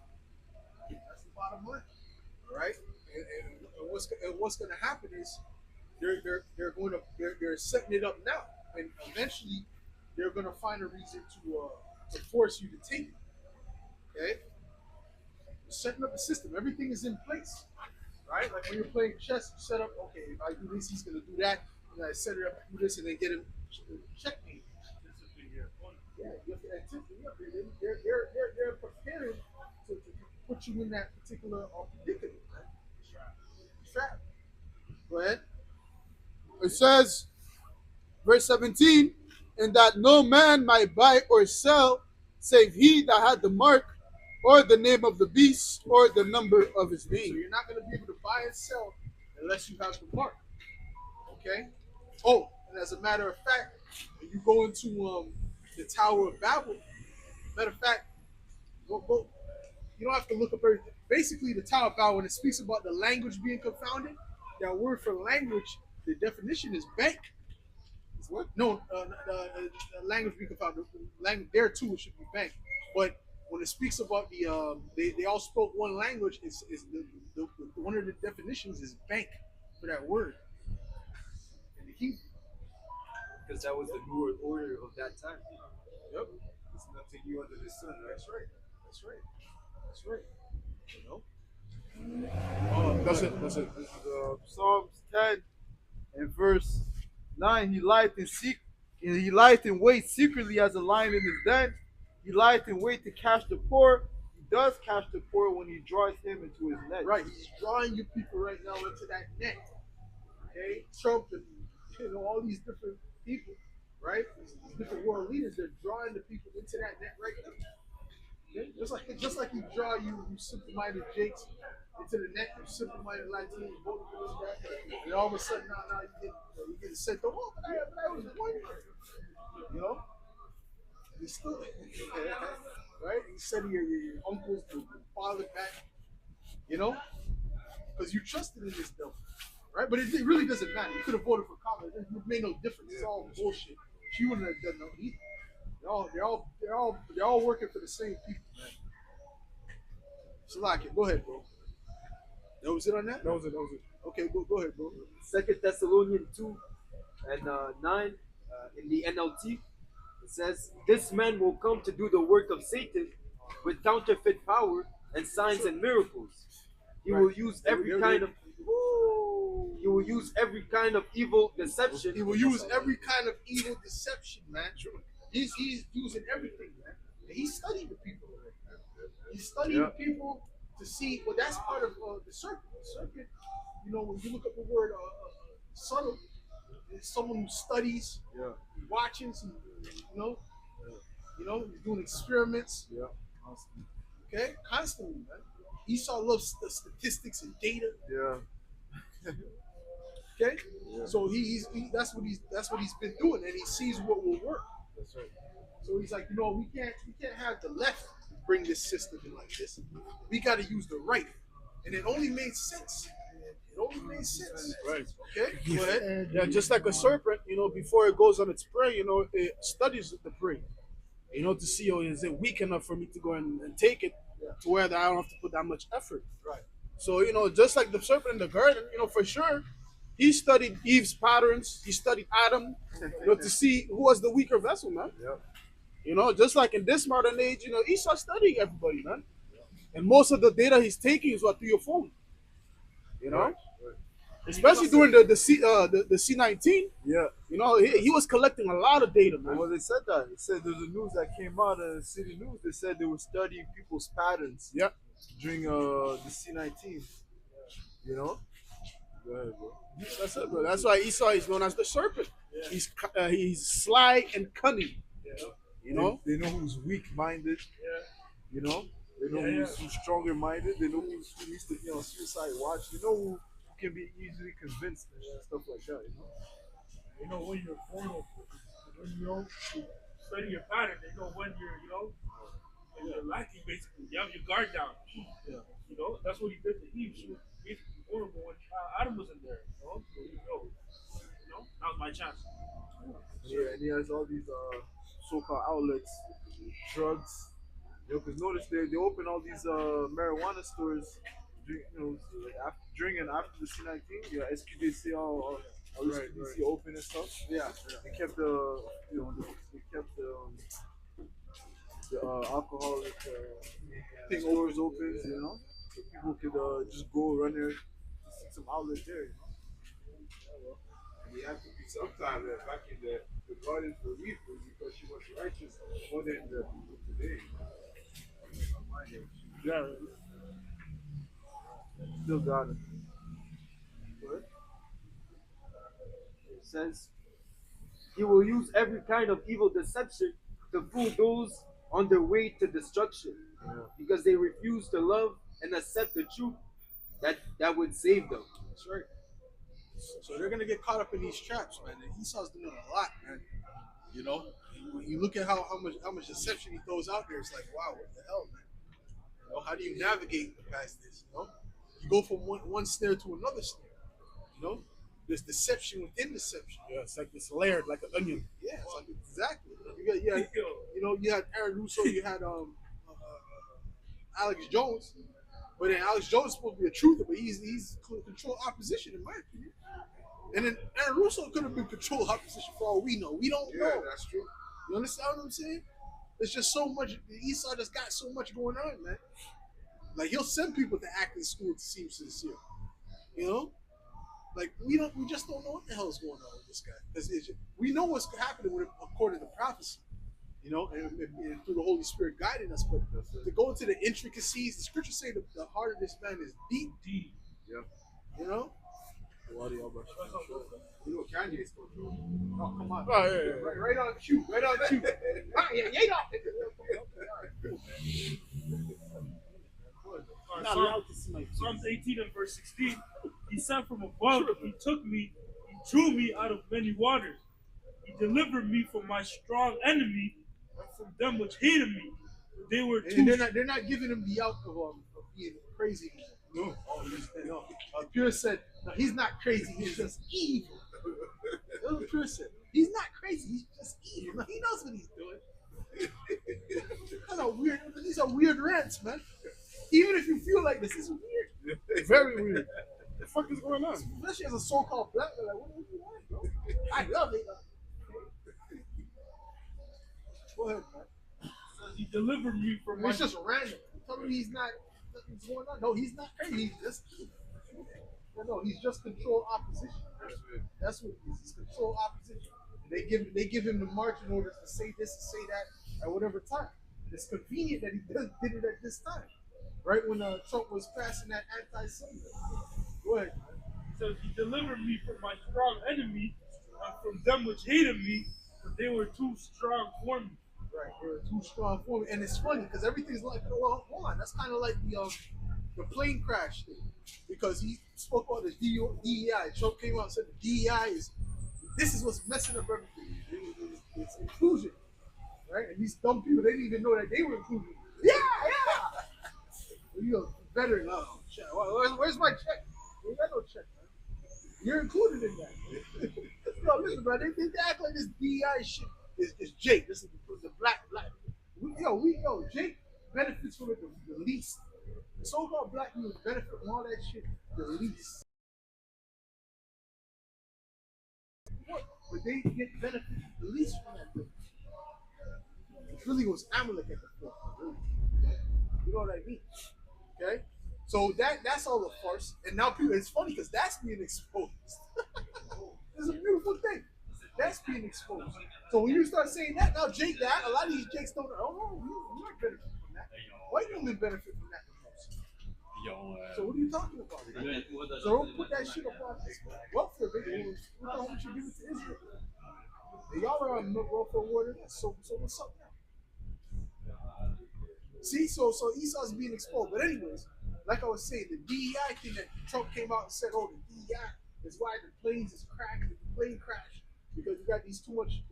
That's the bottom line. All right. And what's going to happen is they're setting it up now, and eventually they're going to find a reason to force you to take it. Okay. They're setting up a system. Everything is in place. Right? Like when you're playing chess, you set up, okay, if I do this, he's going to do that. And I set it up, do this, and then get him checkmate. Yeah, you have to anticipate. They're preparing to put you in that particular predicament. Right? Trap. Go ahead. It says, verse 17, and that no man might buy or sell, save he that had the mark, or the name of the beast, or the number of his So name. you're not going to be able to buy and sell unless you have the mark. Okay? Oh, and as a matter of fact, when you go into the Tower of Babel, matter of fact, go. You don't have to look up everything. Basically, the Tower of Babel, when it speaks about the language being confounded, that word for language, the definition is bank. It's what? No, the language being confounded. Language there too, it should be bank. But when it speaks about they all spoke one language, is the one of the definitions is bank for that word in the Hebrew. Because that was the New World Order of that time. Yep, It's nothing new under the sun, right? that's right. That's right. That's right. That's it. This is Psalms 10 and verse 9. He lieth in wait secretly as a lion in his den. He lieth in wait to catch the poor. He does catch the poor when he draws him into his net. Right, he's drawing you people right now into that net. Okay, Trump and all these different people, right? These different world leaders, they're drawing the people into that net right now. Okay? Just like you draw you simple-minded Jakes into the net, you simple-minded Latinos, voting for this guy, and all of a sudden now you get sent to but I was one. You still, right? You send your uncles, your father back, because you trusted in this devil, right? But it really doesn't matter. You could have voted for Kamala. It made no difference. It's all bullshit. She wouldn't have done no either. They're all working for the same people, man. Salaki, go ahead, bro. That was it on that? That was it. Okay, go ahead, bro. 2 Thessalonians 2 and 9 in the NLT. It says, this man will come to do the work of Satan with counterfeit power and signs and miracles. He will use every kind of evil deception. He will use every kind of evil deception, man. He's using everything, man. And he's studying the people. He's studying the people to see. Well, that's part of the circuit. The circuit, when you look up the word subtle, it's someone who studies, watches, he's doing experiments. Yeah. Okay, constantly, man. Esau loves statistics and data. Yeah. Okay, so that's what he's been doing, and he sees what will work. That's right. So he's like, we can't have the left bring this system in like this. We got to use the right, and it only made sense. It only made sense. Right. Okay, go ahead. Yeah, just like a serpent, before it goes on its prey, it studies the prey, to see, is it weak enough for me to go and take it to where that I don't have to put that much effort. Right. So, just like the serpent in the garden, for sure, he studied Eve's patterns. He studied Adam, to see who was the weaker vessel, man. Yep. Just like in this modern age, Esau studying everybody, man. And most of the data he's taking is what through your phone. Right. Especially during the C19. Yeah. He was collecting a lot of data, man. Well, they said that. They said there's a news that came out of City News. They said they were studying people's patterns. Yeah. During the C19. Go ahead, bro. That's it, bro. That's why Esau is known as the serpent. Yeah. He's sly and cunning. Yeah. They know who's weak-minded. Yeah. They know who's stronger-minded. They know who needs to be on suicide watch. They know who can be easily convinced and stuff like that. When you're vulnerable, when you don't study your pattern, they know when when you're lacking. Basically, you have your guard down. Yeah. That's what he did to Eve. She was basically vulnerable when Adam was in there. So that was my chance. Yeah, and he has all these so-called outlets, drugs. Because notice they open all these marijuana stores during and after the C19. Yeah, SQDC all SQDC open and stuff. Yeah. They kept the alcoholic stores open. So people could just go run there, just see some outlet there. We have to be sometimes back in the garden for Eve was because she was righteous more than the people today. Yeah. Still got it. It says, he will use every kind of evil deception to fool those on their way to destruction, because they refuse to love and accept the truth that would save them. That's right. So they're gonna get caught up in these traps, man. And Esau's doing a lot, man. When you look at how much deception he throws out there, it's like, wow, what the hell, man? How do you navigate past this? You go from one snare to another snare. There's deception within deception. Yeah, it's like it's layered like an onion. Yeah, it's like exactly. You had Aaron Russo, you had Alex Jones, but then Alex Jones is supposed to be a truther, but he's control opposition in my opinion. And then Aaron Russo could have been control opposition for all we know. We don't know. Yeah, that's true. You understand what I'm saying? There's just so much. Esau just got so much going on, man. Like he'll send people to act in school to seem sincere. Like we just don't know what the hell's going on with this guy. Because we know what's happening with him according to prophecy. And through the Holy Spirit guiding us, but to go into the intricacies, the scriptures say the heart of this man is deep. Yeah. Kanye's control. Oh, come on. Oh, yeah. Right on cue. Right on cue. Psalms 18 and verse 16. He sent from above, he took me, he drew me out of many waters. He delivered me from my strong enemy and from them which hated me. They were too. And they're not giving him the out of being crazy. No. No. Pure said, no, he's not crazy, he's just evil. That's what Pure said. He's not crazy, he's just evil. No, he knows what he's doing. These are weird rants, man. Even if you feel like this is weird. Very weird. What the fuck is going on? Especially as a so-called black man, like, what do you want, bro? I love it. Go ahead, man. He delivered me from my. It's just random. Tell me he's not. Nothing's going on. No, he's not crazy. He's just. No, he's just control opposition. That's what it is. He's control opposition. And they give him the marching orders to say this and say that at whatever time. It's convenient that he did it at this time, right when Trump was passing that anti-Semitism. Go ahead. So he delivered me from my strong enemy and from them which hated me, but they were too strong for me. Right, they're too strong for me, and it's funny because everything's like, well, hold on, that's kind of like the plane crash thing, because he spoke about the DEI. Trump came out and said the DEI is this is what's messing up everything. It's inclusion, right? And these dumb people, they didn't even know that they were included. Yeah, yeah. You a veteran? Oh, check. Where's my check? You ain't got no check, man. You're included in that. No, listen, bro. They act like this DEI shit is Jake. This is the black. Jake benefits from it the least. The so-called black people benefit from all that shit the least. But they get benefit the least from that thing. It really was Amalek at the forefront, really. You know what I mean? Okay? So that's all a farce. And now people, it's funny because that's being exposed. It's a beautiful thing. That's being exposed. So when you start saying that, now Jake, that a lot of these Jakes don't. Oh no, we might benefit from that. White women benefit from that the most. So what are you talking about? So don't put that shit up on this welfare, baby. What the hell would you give it to Israel? And y'all are on welfare water. So what's up now? See, so Esau's being exposed. But anyways, like I was saying, the DEI thing that Trump came out and said, oh, the DEI is why the planes is cracked, the plane crashed, because you got these too much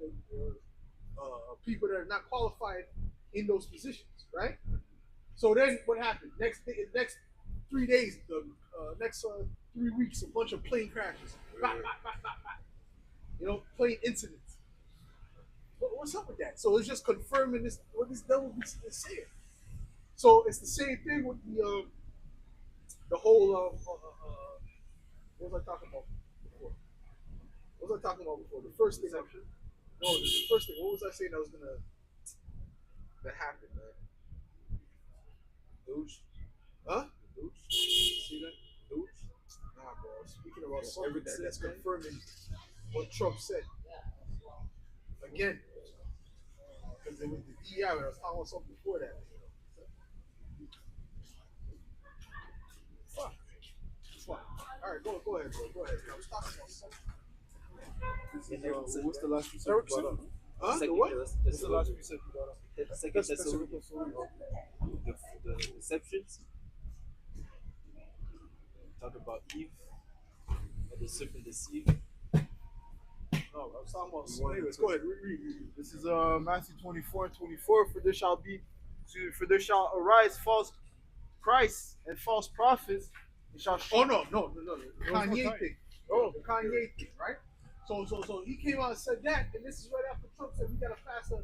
people that are not qualified in those positions, right? So then what happened? Next 3 days, the next 3 weeks, a bunch of plane crashes. Bah, bah, bah, bah, bah. You know, plane incidents. What's up with that? So it's just confirming this what this devil is saying. So it's the same thing with the whole what was I talking about before? What was I talking about before? The first thing. No, the first thing. What was I saying that happened, man? Douche. Huh? Douche. See that? Douche. Nah, bro. I'm speaking about something that's confirming what Trump said. Again, because it was the DEI. I was talking about something before that. Fuck. All right, go ahead, bro. Go ahead. I was talking about something. What's the last piece of Huh? The what? What's the last piece of The second Thessalonians, the deceptions. Talk about Eve and the serpent deceived. No, I was talking about something. Anyways, go ahead. Read. This is Matthew 24:24. For there shall arise false Christs and false prophets, and shall. Oh no. The Kanye thing. Oh, the Kanye thing, right? So he came out and said that, and this is right after Trump said we gotta pass a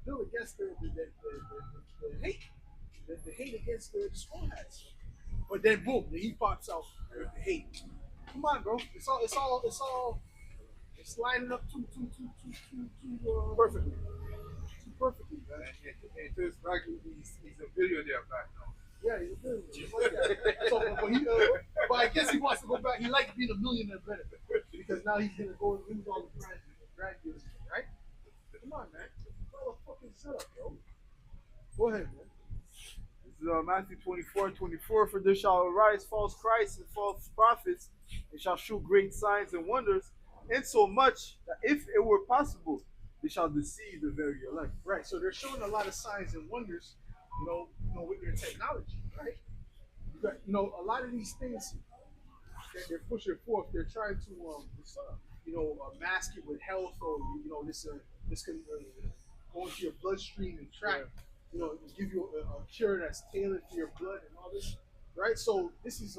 bill against the hate, the hate against the school hats. But then boom, he pops out with the hate. Come on, bro. It's lining up too perfectly. Too perfectly, man. And to his back, he's a billionaire back now. Yeah, he's a billionaire. Just like that. But I guess he wants to go back. He likes being a millionaire better because now he's gonna go and lose all the grand deals, right? Come on, man. All a fucking setup, bro. Go ahead, man. This is Matthew 24:24. For there shall arise false Christs and false prophets, and shall shew great signs and wonders, insomuch that if it were possible, they shall deceive the very elect. Right. So they're showing a lot of signs and wonders, with their technology, right? A lot of these things that they're pushing forth, they're trying to, mask it with health, or this can go into your bloodstream and track, give you a cure that's tailored to your blood and all this, right? So this is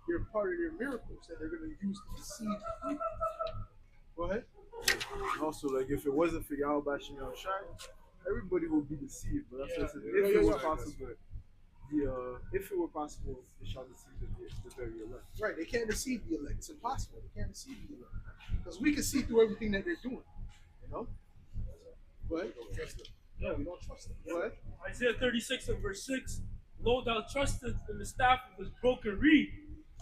they're part of their miracles that they're going to use to deceive people. Go ahead. And also, like, if it wasn't for Yahweh Bashim Shai, everybody would be deceived. But that's what I said. If it were possible, if it were possible, they shall deceive the very elect. Right, they can't deceive the elect. It's impossible. They can't deceive the elect because we can see through everything that they're doing. But we don't trust them. No, we don't trust them. Go ahead. Isaiah 36 and verse 6. Lo, thou trustest in the staff of his broken reed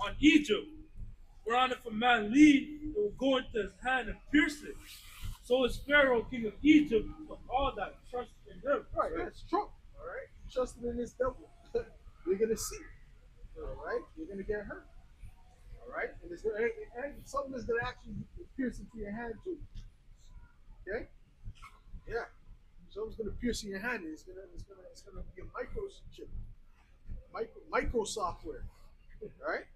on Egypt, whereon if a man lead, it will go into his hand and pierce it. So is Pharaoh, king of Egypt, for all that trust in him. Right, that's Trump. All right, trusting in this devil. You're gonna see. All right, you're gonna get hurt. All right, and something is gonna actually pierce into your hand too. Okay. Yeah. Something's gonna pierce in your hand. And it's gonna be a microchip, micro software. All right.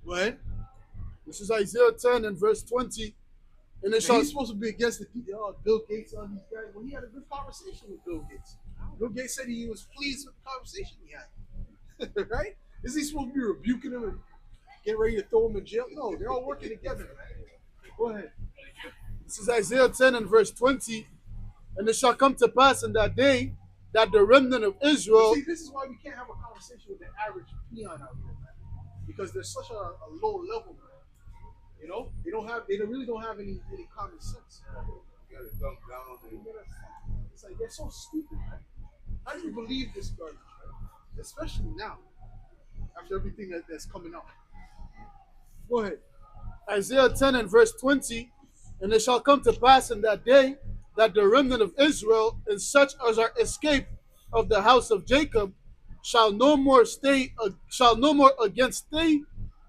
Go ahead. This is Isaiah 10 and verse 20. And it And shall he's supposed to be against the Bill Gates on these guys. Well, he had a good conversation with Bill Gates. Bill Gates said he was pleased with the conversation he had. Right? Is he supposed to be rebuking him and getting ready to throw him in jail? No, they're all working together. Go ahead. This is Isaiah 10 and verse 20. And it shall come to pass in that day that the remnant of Israel. See, this is why we can't have a conversation with the average peon out here, man. Because they're such a low level, man. You know, they really don't have any common sense. It's like they're so stupid, man. How do you believe this garbage, man? Especially now, after everything that's coming out. Go ahead. Isaiah 10 and verse 20. And it shall come to pass in that day that the remnant of Israel and such as are escaped of the house of Jacob shall no more again stay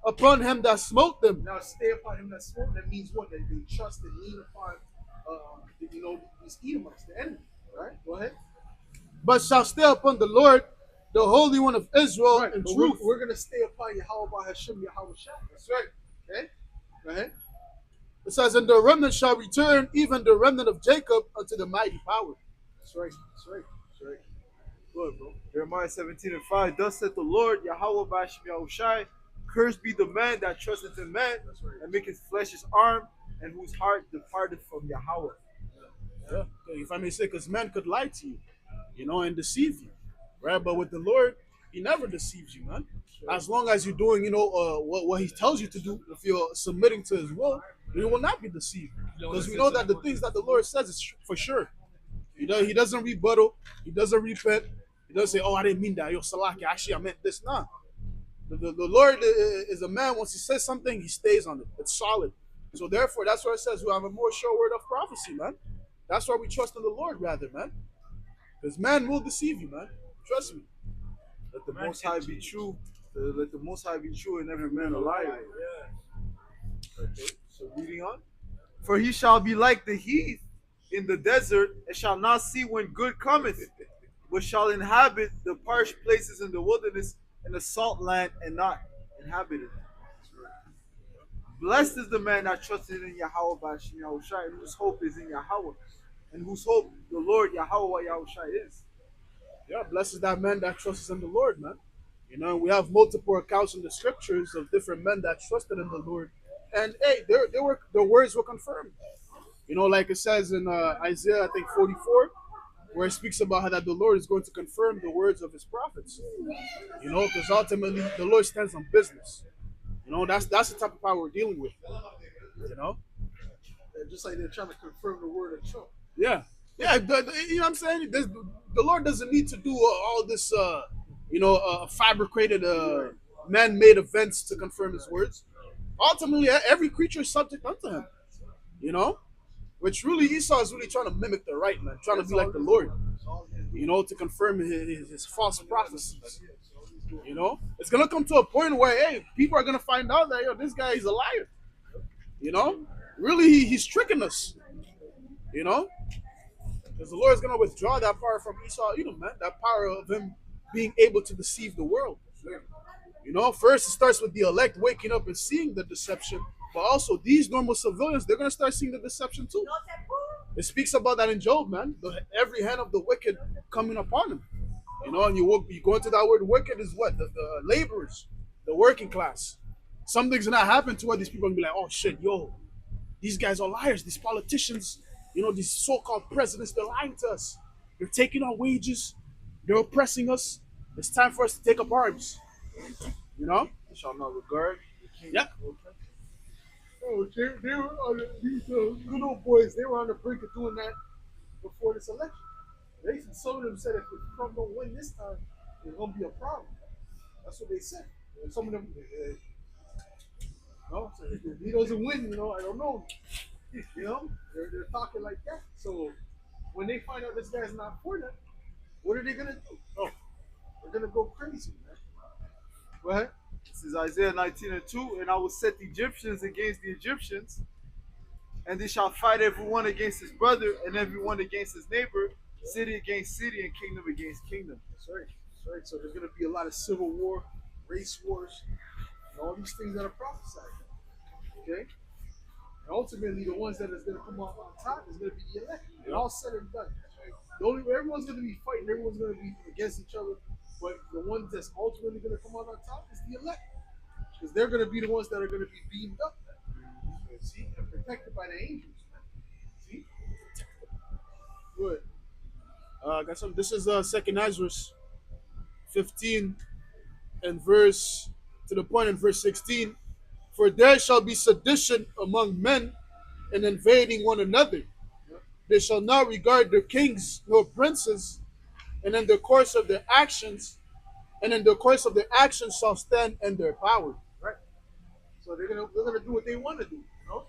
upon him that smote them. Now, stay upon him that smote. That means what? That they trust and lean upon, these Edomites, the enemy. Right? Go ahead. But shall stay upon the Lord, the Holy One of Israel, Right. in But truth. we're gonna stay upon Yahweh Hashem Yahweh Shah. That's right. Okay. Go ahead. It says, and the remnant shall return, even the remnant of Jacob, unto the mighty power. That's right. That's right. That's right. Good, bro. Jeremiah 17 and 5. Thus saith the Lord, Yahweh Bashem Yahushai, cursed be the man that trusteth in man, and maketh flesh his arm, and whose heart departed from Yahweh. Yeah. If I may say, because man could lie to you, and deceive you, right? But with the Lord, he never deceives you, man. As long as you're doing, what he tells you to do, if you're submitting to his will, you will not be deceived. Because we know that the things that the Lord says is for sure. He doesn't rebuttal. He doesn't repent. He doesn't say, oh, I didn't mean that. Yo, Salaki, actually, I meant this. Nah. The Lord is a man, once he says something, he stays on it. It's solid. So therefore, that's why it says we have a more sure word of prophecy, man. That's why we trust in the Lord rather, man. Because man will deceive you, man. Trust me. Let the Most High be true. Let the Most High be true and every man a liar. Yeah. Okay. So reading on. For he shall be like the heath in the desert, and shall not see when good cometh, but shall inhabit the parched places in the wilderness, in the salt land, and not inhabit it. Blessed is the man that trusted in Yahweh Bashem Yahushai, and whose hope is in Yahweh, and whose hope the Lord Yahweh Yahushai is. Yeah, blessed is that man that trusts in the Lord, man. We have multiple accounts in the scriptures of different men that trusted in the Lord. And hey, their words were confirmed. Like it says in Isaiah, I think 44, where it speaks about how that the Lord is going to confirm the words of his prophets. Because ultimately the Lord stands on business. That's the type of power we're dealing with. Just like they're trying to confirm the word of Trump. Yeah. Yeah, you know what I'm saying? The Lord doesn't need to do all this, fabricated, man-made events to confirm his words. Ultimately, every creature is subject unto him. Which really Esau is really trying to mimic the right man, trying to be like the Lord. To confirm his false prophecies. It's gonna come to a point where people are gonna find out that this guy is a liar. Really he's tricking us. Because the Lord is gonna withdraw that power from Esau, man. That power of him being able to deceive the world. First it starts with the elect waking up and seeing the deception, but also these normal civilians, they're gonna start seeing the deception too. It speaks about that in Job, man. Every hand of the wicked coming upon him. And you go into that word wicked is what? The laborers, the working class. Something's gonna happen to where these people are gonna be like, oh shit, these guys are liars. These politicians, these so-called presidents, they're lying to us. They're taking our wages. They're oppressing us. It's time for us to take up arms. They shall not regard the king. Yeah. Oh, they were on these good old boys. They were on the brink of doing that before this election. Some of them said if Trump don't win this time, there's gonna be a problem. That's what they said. And some of them, if he doesn't win, I don't know. They're talking like that. So when they find out this guy's not for them, what are they gonna do? Oh, they're gonna go crazy, man. Go ahead. This is Isaiah 19 and 2. And I will set the Egyptians against the Egyptians, And they shall fight everyone against his brother, and everyone against his neighbor, city against city, and kingdom against kingdom. That's right. That's right. So there's going to be a lot of civil war, race wars, and all these things that are prophesied. Okay? And ultimately, the ones that is going to come out on top is going to be the elect. And all said and done. Everyone's going to be fighting. Everyone's going to be against each other. But the ones that's ultimately going to come out on top is the elect. Because they're going to be the ones that are going to be beamed up. See? And protected by the angels. See? Good. I got some. This is Second Ezra 15 and verse to the point in verse 16. For there shall be sedition among men and invading one another. They shall not regard their kings nor princes, and in the course of their actions, shall stand in their power. Right. So they're gonna do what they want to do. You know?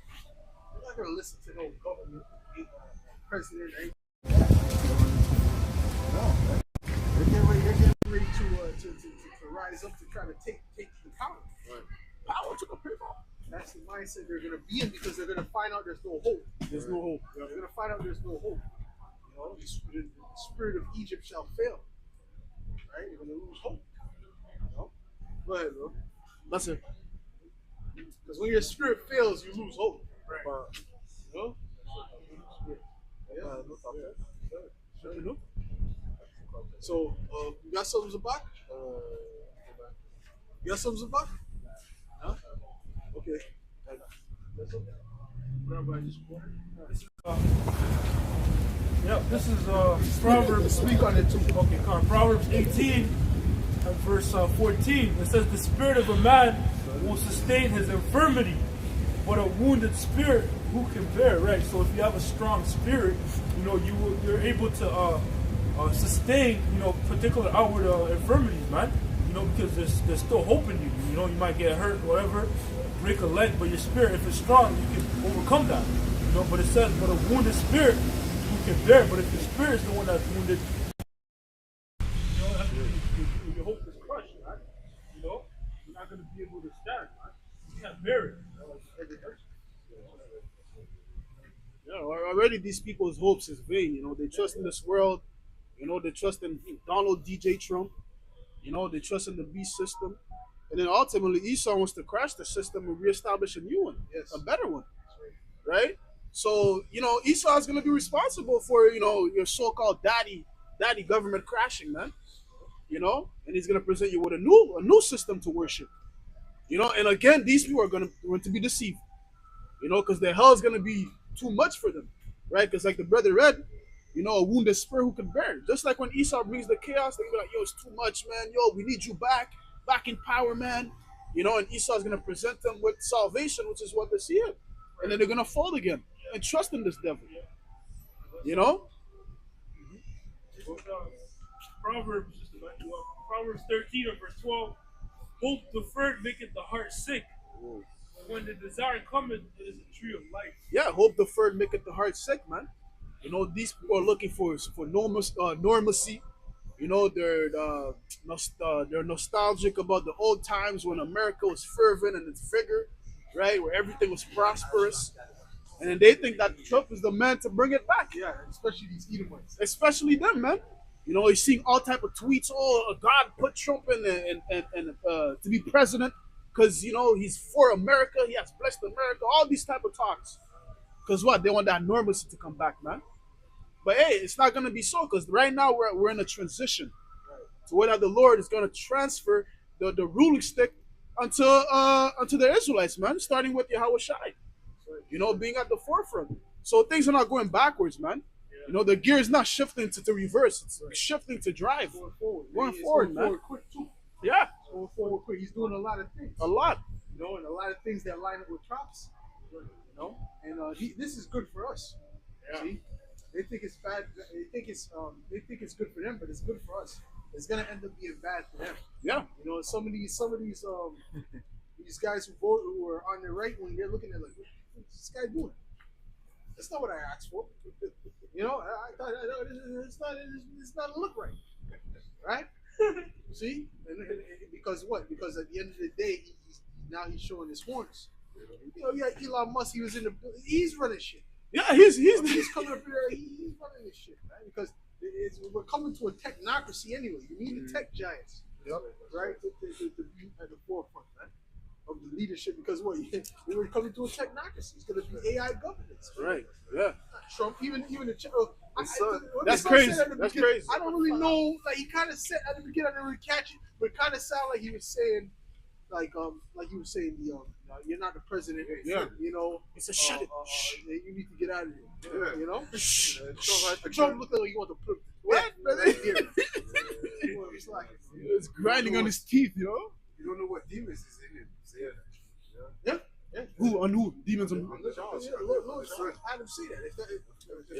They're not gonna listen to no government, president. They're getting ready to rise up to try to take the power. Right. Power to the people. That's the mindset they're gonna be in because they're gonna find out there's no hope. There's no hope. They're gonna find out there's no hope. You know, the spirit of Egypt shall fail. Right? They're gonna lose hope. You know? Go ahead, bro. That's it. Because when your spirit fails, you lose hope. Right. You know? Yeah. So, you got something to buy? You got something to buy? Huh? Okay. Yep, this is Proverbs. Speak on it too. Okay, Proverbs 18 and verse 14. It says, "The spirit of a man will sustain his infirmity, but a wounded spirit who can bear?" Right. So if you have a strong spirit, you're able to sustain particular outward infirmities, man. Because there's still hope in you. You might get hurt, whatever, break a leg, but your spirit, if it's strong, you can overcome that. But it says, "But a wounded spirit who can bear?" But if your spirit is the one that's wounded, your hope is crushed, man. You're not going to be able to stand, man. You can't bear it. Yeah, already these people's hopes is vain. They trust in this world. They trust in Donald DJ Trump. They trust in the beast system. And then ultimately Esau wants to crash the system and reestablish a new one, a better one. Right? So, Esau is going to be responsible for, your so-called daddy government crashing, man. And he's going to present you with a new system to worship. And again, these people are going to be deceived. Because the hell is going to be too much for them. Right? Because like the brother read, a wounded spirit who can bear. Just like when Esau brings the chaos, they'll be like, "Yo, it's too much, man. Yo, we need you back in power, man." And Esau's going to present them with salvation, which is what they see it. And then they're going to fold again and trust in this devil. Proverbs 13 and verse 12. "Hope deferred maketh the heart sick. When the desire cometh, it is a tree of life." Yeah, hope deferred maketh the heart sick, man. These people are looking for normalcy. They're nostalgic about the old times when America was fervent in its vigor, right? Where everything was prosperous. And then they think that Trump is the man to bring it back. Yeah, especially these Edomites. Especially them, man. You're seeing all type of tweets. Oh, God put Trump in to be president because, he's for America. He has blessed America. All these type of talks. Because what? They want that normalcy to come back, man. But hey, it's not going to be so because right now we're in a transition to whether the Lord is going to transfer the ruling stick unto the Israelites, man, starting with Yahweh Shai, being at the forefront. So things are not going backwards, man. The gear is not shifting to reverse. It's shifting to drive. Going forward, man. Forward quick too. Yeah. Going forward quick. He's doing a lot of things. A lot. And a lot of things that line up with props. And this is good for us. Yeah. See? They think it's bad. They think it's good for them, but it's good for us. It's gonna end up being bad for them. Yeah. Some of these these guys who are on the right wing, they're looking at like, what's this guy doing? That's not what I asked for. I thought it's not look right, right? See, and because what? Because at the end of the day, he's showing his horns. You know, yeah, Elon Musk, he was in the, he's running shit. Yeah, he's He's coming up here, he's running this shit, man. Because we're coming to a technocracy anyway. You need the tech giants, right, to be at the forefront, man, of the leadership. Because what we're coming to a technocracy. It's going to be AI governance, right. Yeah, Trump, even the that's crazy. That's crazy. I don't really know. Like he kind of said at the beginning, I didn't really catch it, but it kind of sounded like he was saying, like he was saying, you're not the president. Yeah. You know, He said, "Shut it." You need to get out of here. Yeah. You know. Shh. Trump looked like he wanted to put What? It's like It's grinding on his teeth, you know. You don't know what demons is in him. yeah. Who on who? Demons on. Lord had him say that. If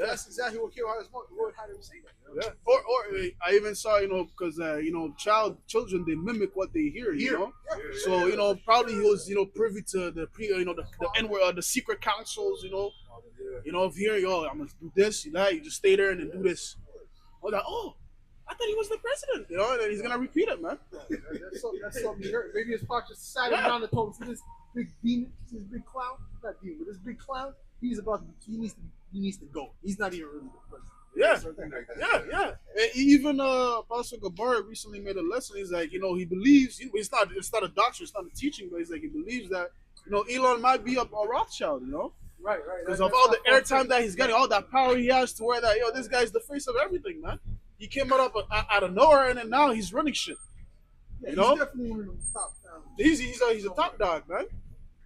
that's exactly what killed his mother, the Lord had him say that. Yeah. Or I even saw, because children, they mimic what they hear, you know. So probably he was privy to the the N-word, the secret councils, of hearing, I'm gonna do this, you just stay there and then do this. I was like, I thought he was the president, and then he's gonna repeat it, man. That's something he heard. Maybe his father just sat him down and told him, "See this big demon, this big clown, not demon, but this big clown. He needs to go. He's not even really the president." Yeah. And even Pastor Gabar recently made a lesson. He's like, he believes. It's not a doctrine, it's not a teaching, but he's like he believes that Elon might be a Rothschild, Right. Because of all the airtime that he's getting, all that power he has, to where that this guy's the face of everything, man. He came out of nowhere, and then now he's running shit. Yeah, he's definitely one of the top families. He's a top dog, man.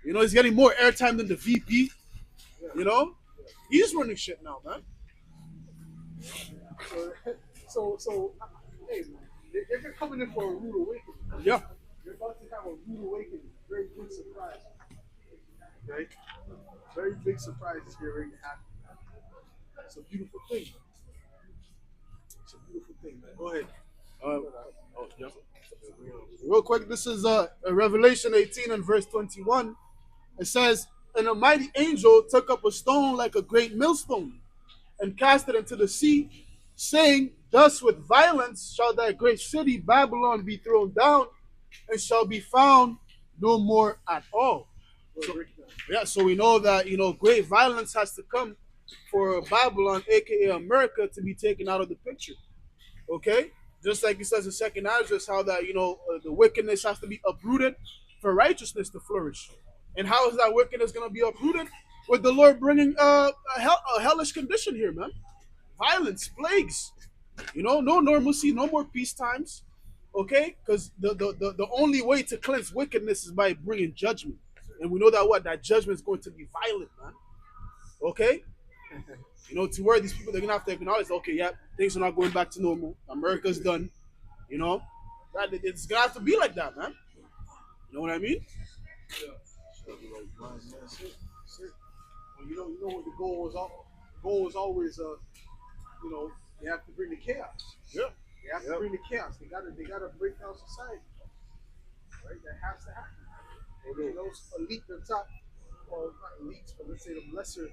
He's getting more airtime than the VP. He's running shit now, man. So, hey, man, they're coming in for a rude awakening. Yeah. You're about to have a rude awakening. Very big surprise. Okay? Very big surprise is getting ready to happen. It's a beautiful thing. It's a beautiful thing, man. Go ahead. Yeah. Real quick, this is Revelation 18 and verse 21. It says, "And a mighty angel took up a stone like a great millstone, and cast it into the sea, saying, Thus with violence shall that great city Babylon be thrown down, and shall be found no more at all." So we know that great violence has to come for Babylon, aka America, to be taken out of the picture. Okay, just like it says in Second Address, how that the wickedness has to be uprooted for righteousness to flourish. And how is that wickedness going to be uprooted? With the Lord bringing a hellish condition here, man. Violence, plagues, no normalcy, no more peace times. Okay, because the only way to cleanse wickedness is by bringing judgment. And we know that judgment is going to be violent, man. Okay? To where these people, they're going to have to acknowledge, okay, yeah, things are not going back to normal. America's done. That it's going to have to be like that, man. You know what I mean? Yeah. Well, you know what the goal was. Goal was always, they have to bring the chaos. Yeah. They have to bring the chaos. They gotta break down society. Right? That has to happen. And those elite, the top, or not elites, but let's say the lesser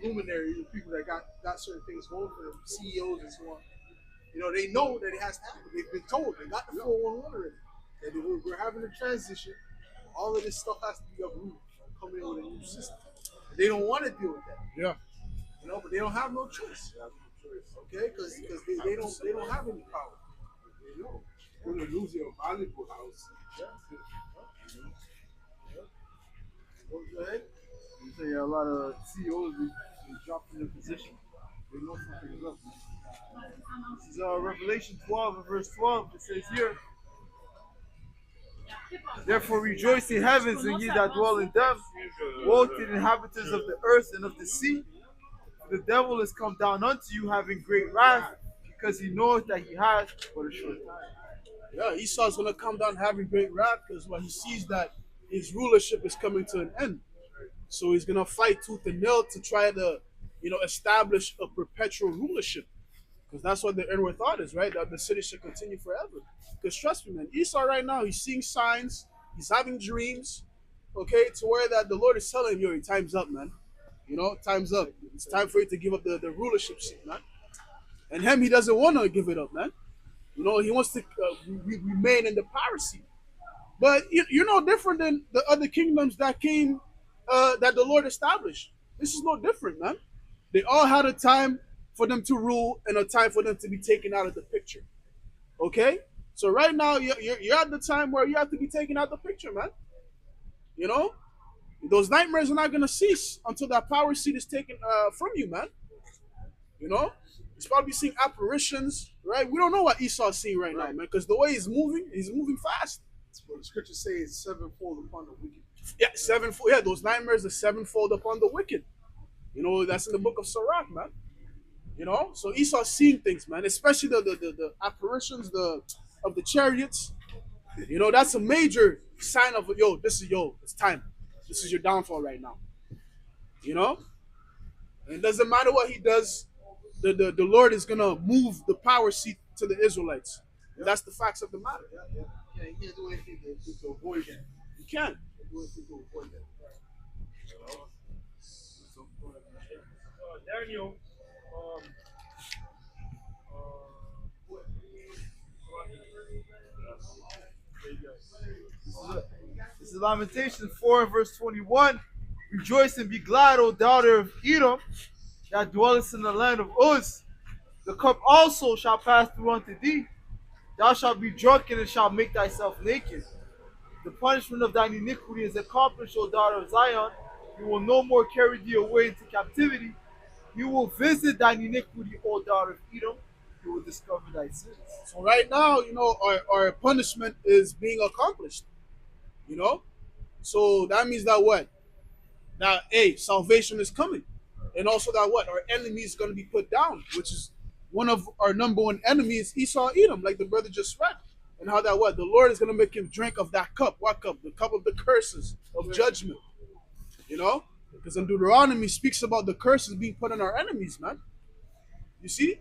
luminaries, the people that got certain things going for them, CEOs and so on. They know that it has to happen. They've been told. They got the 411 already. That we're having a transition. All of this stuff has to be uprooted. Coming in with a new system. They don't want to deal with that. Yeah. But they don't have no choice. Okay, because they don't have any power. You're gonna lose your valuable house. Go ahead. You say a lot of CEOs be dropped in their position. They know something is up. This is Revelation 12 and verse 12. It says here, "Therefore rejoice in heavens, and ye that dwell in them. Woe to the inhabitants of the earth and of the sea. For the devil is come down unto you, having great wrath, because he knoweth that he has but a short time." Yeah, Esau's going to come down having great wrath because he sees that his rulership is coming to an end. So he's going to fight tooth and nail to try to, establish a perpetual rulership. Because that's what the inward thought is, right? That the city should continue forever. Because trust me, man, Esau right now, he's seeing signs, he's having dreams, okay, to where that the Lord is telling him, your time's up, man. Time's up. It's time for you to give up the rulership seat, man. And him, he doesn't want to give it up, man. He wants to remain in the power seat. But you're no different than the other kingdoms that came that the Lord established. This is no different, man. They all had a time for them to rule and a time for them to be taken out of the picture. Okay? So right now, you're at the time where you have to be taken out of the picture, man. You know? Those nightmares are not going to cease until that power seat is taken from you, man. You know? He's probably seeing apparitions, right? We don't know what Esau's seeing right now, man, because the way he's moving fast. Well, the scriptures say it's sevenfold upon the wicked. Yeah, sevenfold. Yeah, those nightmares are sevenfold upon the wicked. You know, that's in the book of Sirach, man. You know, so Esau's seeing things, man, especially the apparitions of the chariots. You know, that's a major sign of it's time. This is your downfall right now. You know, and it doesn't matter what he does. The Lord is gonna move the power seat to the Israelites. And that's the facts of the matter. Yeah, you can't do anything to avoid that. You can't. Do anything to avoid that. Daniel, This is Lamentations 4 and verse 21. Rejoice and be glad, O daughter of Edom, that dwellest in the land of Uz. The cup also shall pass through unto thee. Thou shalt be drunken and shalt make thyself naked. The punishment of thine iniquity is accomplished, O daughter of Zion. You will no more carry thee away into captivity. You will visit thine iniquity, O daughter of Edom. You will discover thy sins. So right now, you know, our punishment is being accomplished. You know? So that means that what? That salvation is coming. And also that what? Our enemy is going to be put down, which is one of our number one enemies, Esau Edom, like the brother just read. And how that what? The Lord is going to make him drink of that cup. What cup? The cup of the curses, of judgment. You know? Because in Deuteronomy speaks about the curses being put on our enemies, man. You see?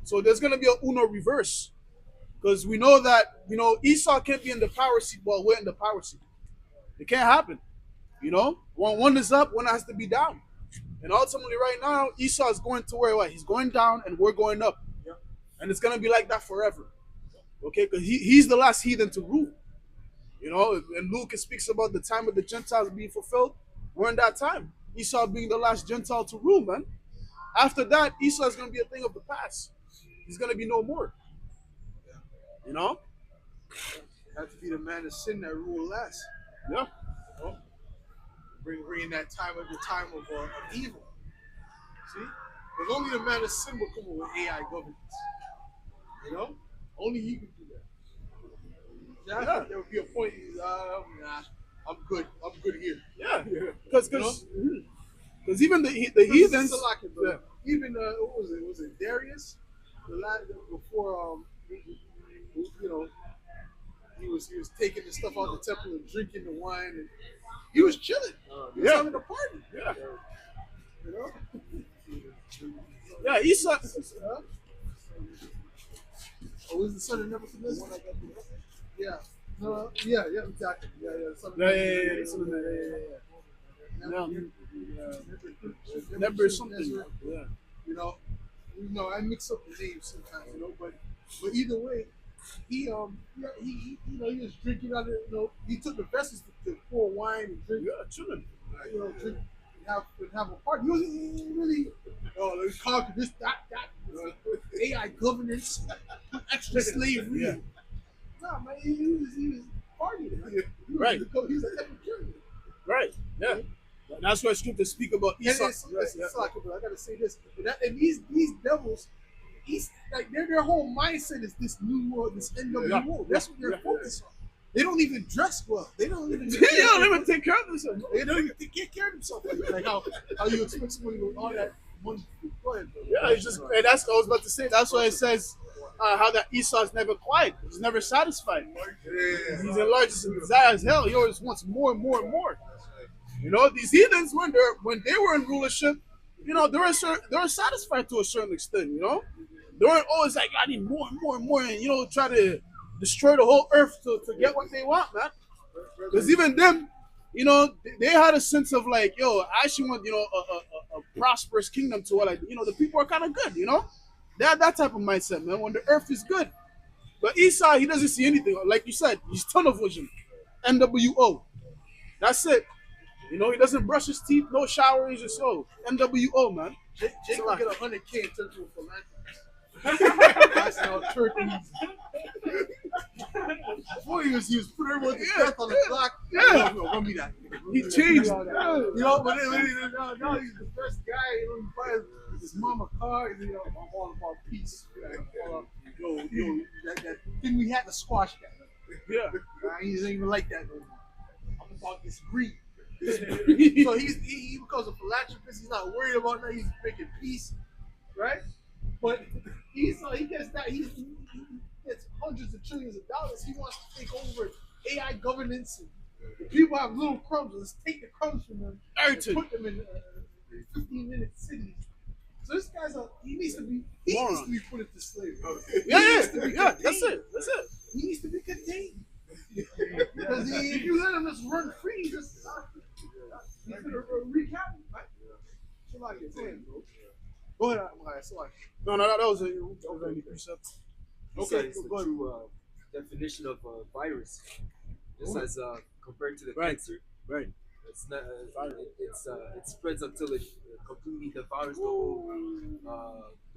So there's going to be a Uno reverse. Because we know that, you know, Esau can't be in the power seat while we're in the power seat. It can't happen. You know? One is up, one has to be down. And ultimately right now, Esau is going to where what? He's going down and we're going up. Yeah. And it's going to be like that forever. Okay? Because he's the last heathen to rule. You know? And Luke speaks about the time of the Gentiles being fulfilled. We're in that time. Esau being the last Gentile to rule, man. After that, Esau is going to be a thing of the past. He's going to be no more. You know? You have to be the man of sin that rule last. Yeah. You know? Bring that time of evil. See? Because only the man of sin will come up with AI governance. You know? Only he can do that. Yeah. There would be a point, I'm good. I'm good here. Yeah. Because even the heathens. Yeah. Even, what was it? Was it Darius? The last, before, you know, he was taking the stuff out of the temple and drinking the wine, and he was chilling. He was having a party. Yeah. You know? Yeah, Esau. Oh, was the son of Nebuchadnezzar? Yeah. Yeah, exactly. Yeah. Son of Never something. Yeah. You know, I mix up the names sometimes, you know, but either way, he was drinking out of it, you know, he took the vessels to pour wine and drink. Yeah, chilling. You know, drink and have a party. He wasn't really, let me conquer this, that, AI governance, extra slavery. Yeah. Nah, man, he was partying. Man. Right. He was a Epicurean. Right. Yeah. That's why scriptures speak about Esau. It's like, I gotta say this. And these devils, like their whole mindset is this new world, this NW world. That's what they're focused on. They don't even dress well. They don't even take care of themselves. They don't even take care of themselves. Like how you expect somebody with all that money to go ahead. Yeah, it's just, and that's what I was about to say. That's why it says how that Esau is never quiet. He's never satisfied. Yeah. He's enlarged his desire as hell. He always wants more and more and more. You know, these heathens, when they were in rulership, you know, they were satisfied to a certain extent, you know? They weren't always like, I need more and more and more, and, you know, try to destroy the whole earth to get what they want, man. Because even them, you know, they had a sense of like, yo, I actually want, you know, a prosperous kingdom to what you know, the people are kind of good, you know? They had that type of mindset, man, when the earth is good. But Esau, he doesn't see anything. Like you said, he's tunnel vision. NWO. That's it. You know, he doesn't brush his teeth, no shower. He's just NWO, man. Jake It's a will lot. get 100K and turn to a philanthropist. Passing out turkeys. Before he was putting everyone to death on the clock. Yeah. No, run me that. He changed. You know, but then, now he's the first guy. You know, he buys his mom a car. And, you know, I'm all about peace. Yo, that thing we had to squash that. Yeah. He doesn't even like that no more. I'm about this greed. So he becomes a philanthropist. He's not worried about that. He's making peace, right? But he gets that. He gets hundreds of trillions of dollars. He wants to take over AI governance. And the people have little crumbs. Let's take the crumbs from them and put them in 15-minute cities. So this guy's he needs to be put into slavery. Yeah. That's it. He needs to be contained. Because if you let him just run free, he's gonna wreak havoc, right? So like it's him, bro. Go ahead, No, that was a precept. Okay, it's the true definition of virus. Just as compared to the cancer, Right. it's not. It spreads until it completely devours the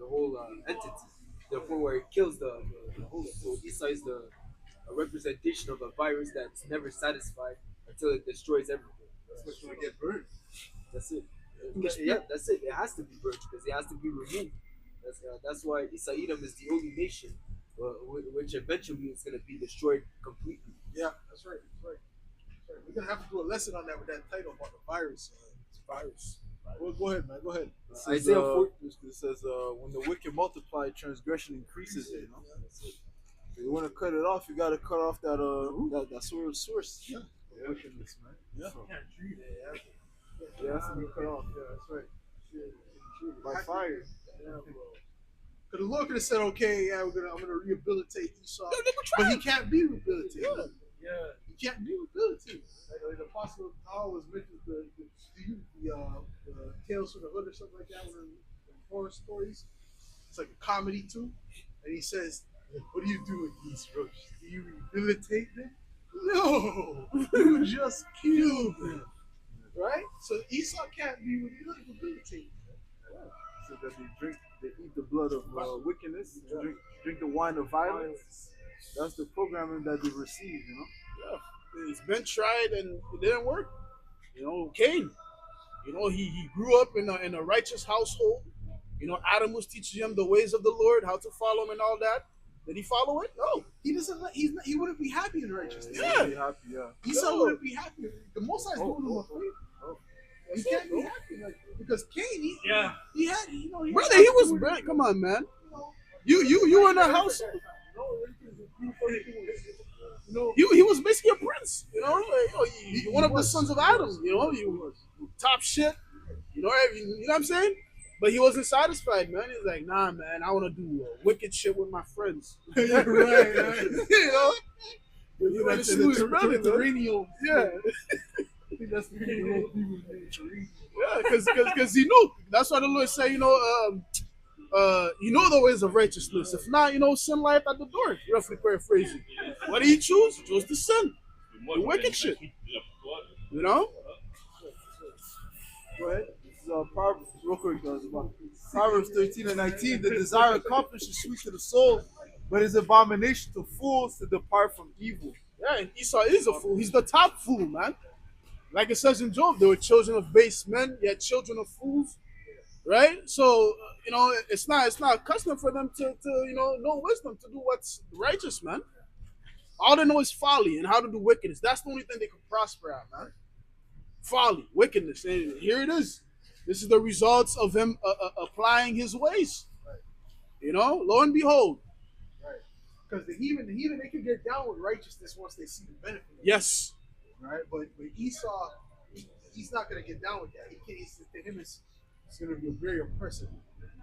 whole entity. Therefore, where it kills the whole. So Isa is a representation of a virus that's never satisfied until it destroys everything. That's what's gonna get burned. That's it. Yeah, that's it. It has to be burnt because it has to be removed. That's why Isa Edom is the only nation which eventually is going to be destroyed completely. Yeah, that's right. We're gonna have to do a lesson on that with that title about the virus. Well, go ahead, man. Go ahead. Isaiah 4. It says, when the wicked multiply, transgression increases. You know? If you want to cut it off, you got to cut off that sort of source. Yeah. Wickedness, man. Yeah. So, It has to be cut off. Yeah, that's right. by fire. Yeah, bro. Because the Lord could have said, "Okay, yeah, I'm gonna rehabilitate Esau," but he can't be rehabilitated. Yeah. He can't be rehabilitated. Like the Apostle Paul was mentioned the Tales from the Hood or something like that, one of the horror stories. It's like a comedy too, and he says, "What do you do with these roaches? Do you rehabilitate them? No, you just kill them." Right? So Esau can't be rehabilitated. So that they eat the blood of wickedness, drink the wine of violence. That's the programming that they receive, you know. Yeah. It's been tried and it didn't work. You know, Cain. You know, he grew up in a righteous household. You know, Adam was teaching him the ways of the Lord, how to follow him and all that. Did he follow it? No. He doesn't. He wouldn't be happy in righteousness. Yeah. Be happy, yeah. Esau wouldn't be happy. The Most High is doing him a favor. He can't be happy because Cain, he had, you know, Brother, he was bad. Come on, man. You were in that house. He was basically a prince. You know, one of the sons of Adam. You know, you top shit. You know what I'm saying? But he wasn't satisfied, man. He's like, nah, man, I want to do wicked shit with my friends. right. You know? You know, That's the Terrenial. Yeah. I think that's the people named Terrenial. Yeah, because you know, that's why the Lord say, you know the ways of righteousness. If not, you know, sin lieth at the door. Roughly paraphrasing. What did he choose? He chose the sin. The wicked shit. You know? Go ahead. This is Proverbs, real quick, Proverbs 13 and 19. The desire accomplished is sweet to the soul, but it's abomination to fools to depart from evil. Yeah, and Esau is a fool. He's the top fool, man. Like it says in Job, they were children of base men, yet children of fools. Right? So, you know, it's not custom for them to know wisdom, to do what's righteous, man. All they know is folly and how to do wickedness. That's the only thing they can prosper at, man. Folly, wickedness. And here it is. This is the results of him applying his ways. Right. You know, lo and behold. Right. Because the heathen, they can get down with righteousness once they see the benefit of it. Yes. Right? But Esau, he's not going to get down with that. He can't. To him, it's going to be very oppressive.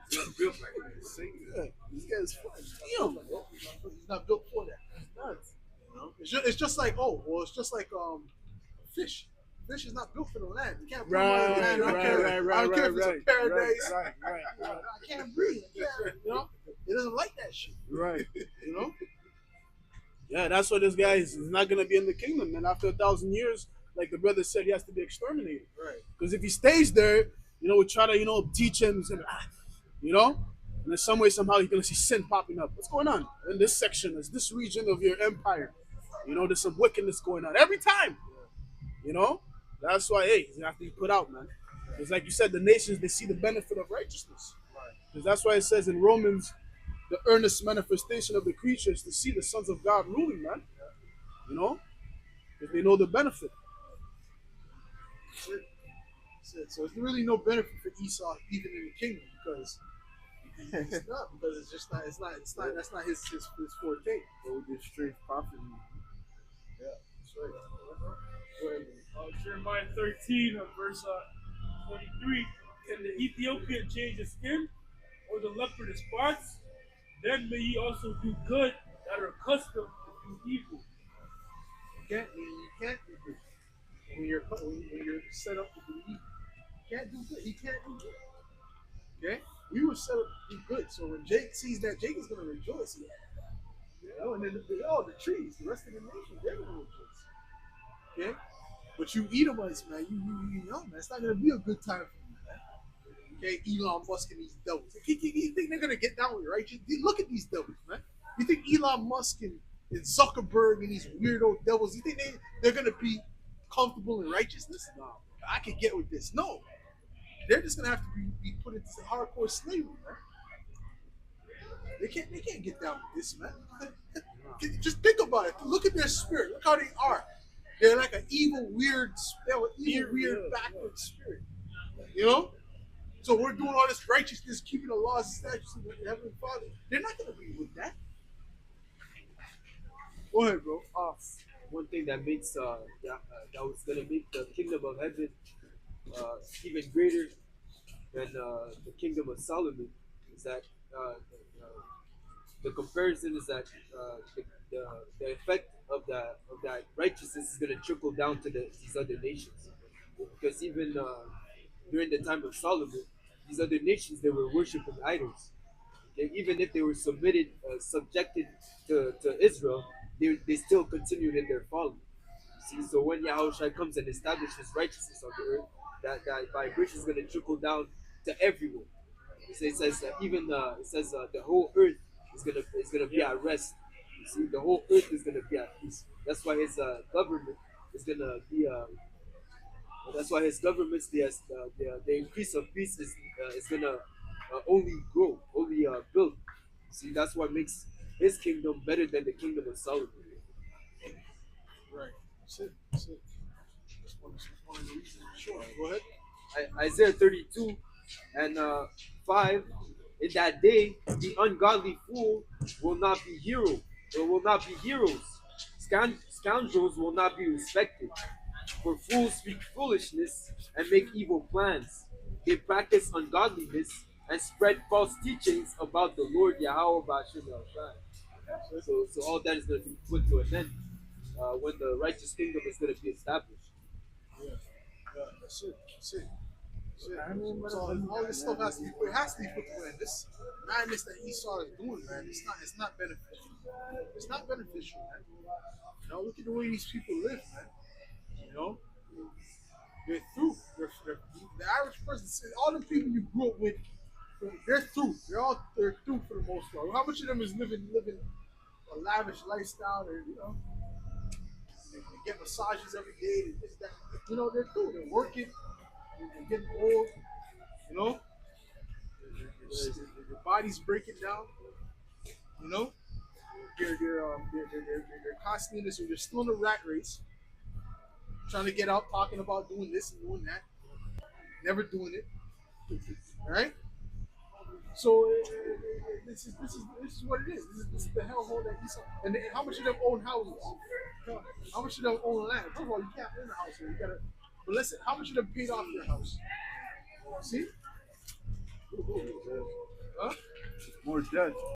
He's not built like that. Yeah. This guy's fun. Damn. He's not built for that. He's not. You know? It's just like fish. Fish is not built for the land. You can't put him on the land. I don't care if it's a paradise. Right. I can't breathe. You know? It doesn't like that shit. Right. You know? Yeah, that's why this guy is not going to be in the kingdom. And after 1,000 years, like the brother said, he has to be exterminated. Right. Because if he stays there, we try to, teach him, you know? And in some way, somehow, you're going to see sin popping up. What's going on in this section, is this region of your empire? There's some wickedness going on every time. That's why, hey, you have to be put out, man. Because like you said, the nations, they see the benefit of righteousness. Because that's why it says in Romans, the earnest manifestation of the creatures to see the sons of God ruling, man. Because they know the benefit. That's it. That's it. So it's really no benefit for Esau even in the kingdom because it's not because it's just not that's not his forte. They will do straight profit. Yeah, that's right. Jeremiah 13, verse 23. Can the Ethiopian change his skin, or the leopard his spots? Then may he also do good that are accustomed to do evil. You can't do good when you're set up to do evil. You can't do good. He can't do good. Okay, we were set up to do good. So when Jake sees that, Jake is going to rejoice. And then the trees, the rest of the nation, they're going to rejoice. Okay, but you Edomites, man, you man, it's not going to be a good time for you, man. Okay, Elon Musk and these devils. You think they're going to get down with it, right? Look at these devils, man. You think Elon Musk and Zuckerberg and these weirdo devils, you think they're going to be comfortable in righteousness? No, I can get with this. No. They're just gonna have to be put into hardcore slavery, man. They can't get down with this, man. Just think about it. Look at their spirit. Look how they are. They're like an evil, weird, backward spirit. So we're doing all this righteousness, keeping the laws and statutes of the Heavenly Father. They're not gonna be with that. Go ahead, bro. One thing that makes that was gonna make the kingdom of heaven even greater than the kingdom of Solomon is that the comparison is that the effect of that righteousness is going to trickle down to these other nations, because even during the time of Solomon, these other nations, they were worshiping idols. Okay? Even if they were subjected to Israel, they still continued in their folly. See, so when Yahushua comes and establishes righteousness on the earth, that vibration is going to trickle down to everyone. It says that even the whole earth is gonna be at rest. You see, the whole earth is gonna be at peace. That's why his government is gonna be. That's why his government's the increase of peace is gonna only grow, only build. See, that's what makes his kingdom better than the kingdom of Solomon. Right. That's it. That's one of the reasons. Sure. Go ahead. Isaiah 32 and 5. In that day, the ungodly fool will not be hero, or will not be heroes. Scoundrels will not be respected. For fools speak foolishness and make evil plans. They practice ungodliness and spread false teachings about the Lord Yahweh Bashim Yahshua. So all that is going to be put to an end when the righteous kingdom is going to be established. Yeah, that's it. That's it. I mean, so all this stuff has to be put to an end. This madness that Esau is doing, man, it's not beneficial. It's not beneficial, man. Look at the way these people live, man. They're through. The average person, all the people you grew up with, they're through. They're through for the most part. How much of them is living a lavish lifestyle? They get massages every day. They're through. They're working. They're getting old. Their body's breaking down. They're constantly in this. They're still in the rat race, trying to get out, talking about doing this and doing that, never doing it. Right? So this is what it is. This is the hellhole that Esau. And how much of them own houses? How much of them own land? First of all, you can't own a house here. You gotta. But listen, how much of them paid off your house? See? Huh? More debt.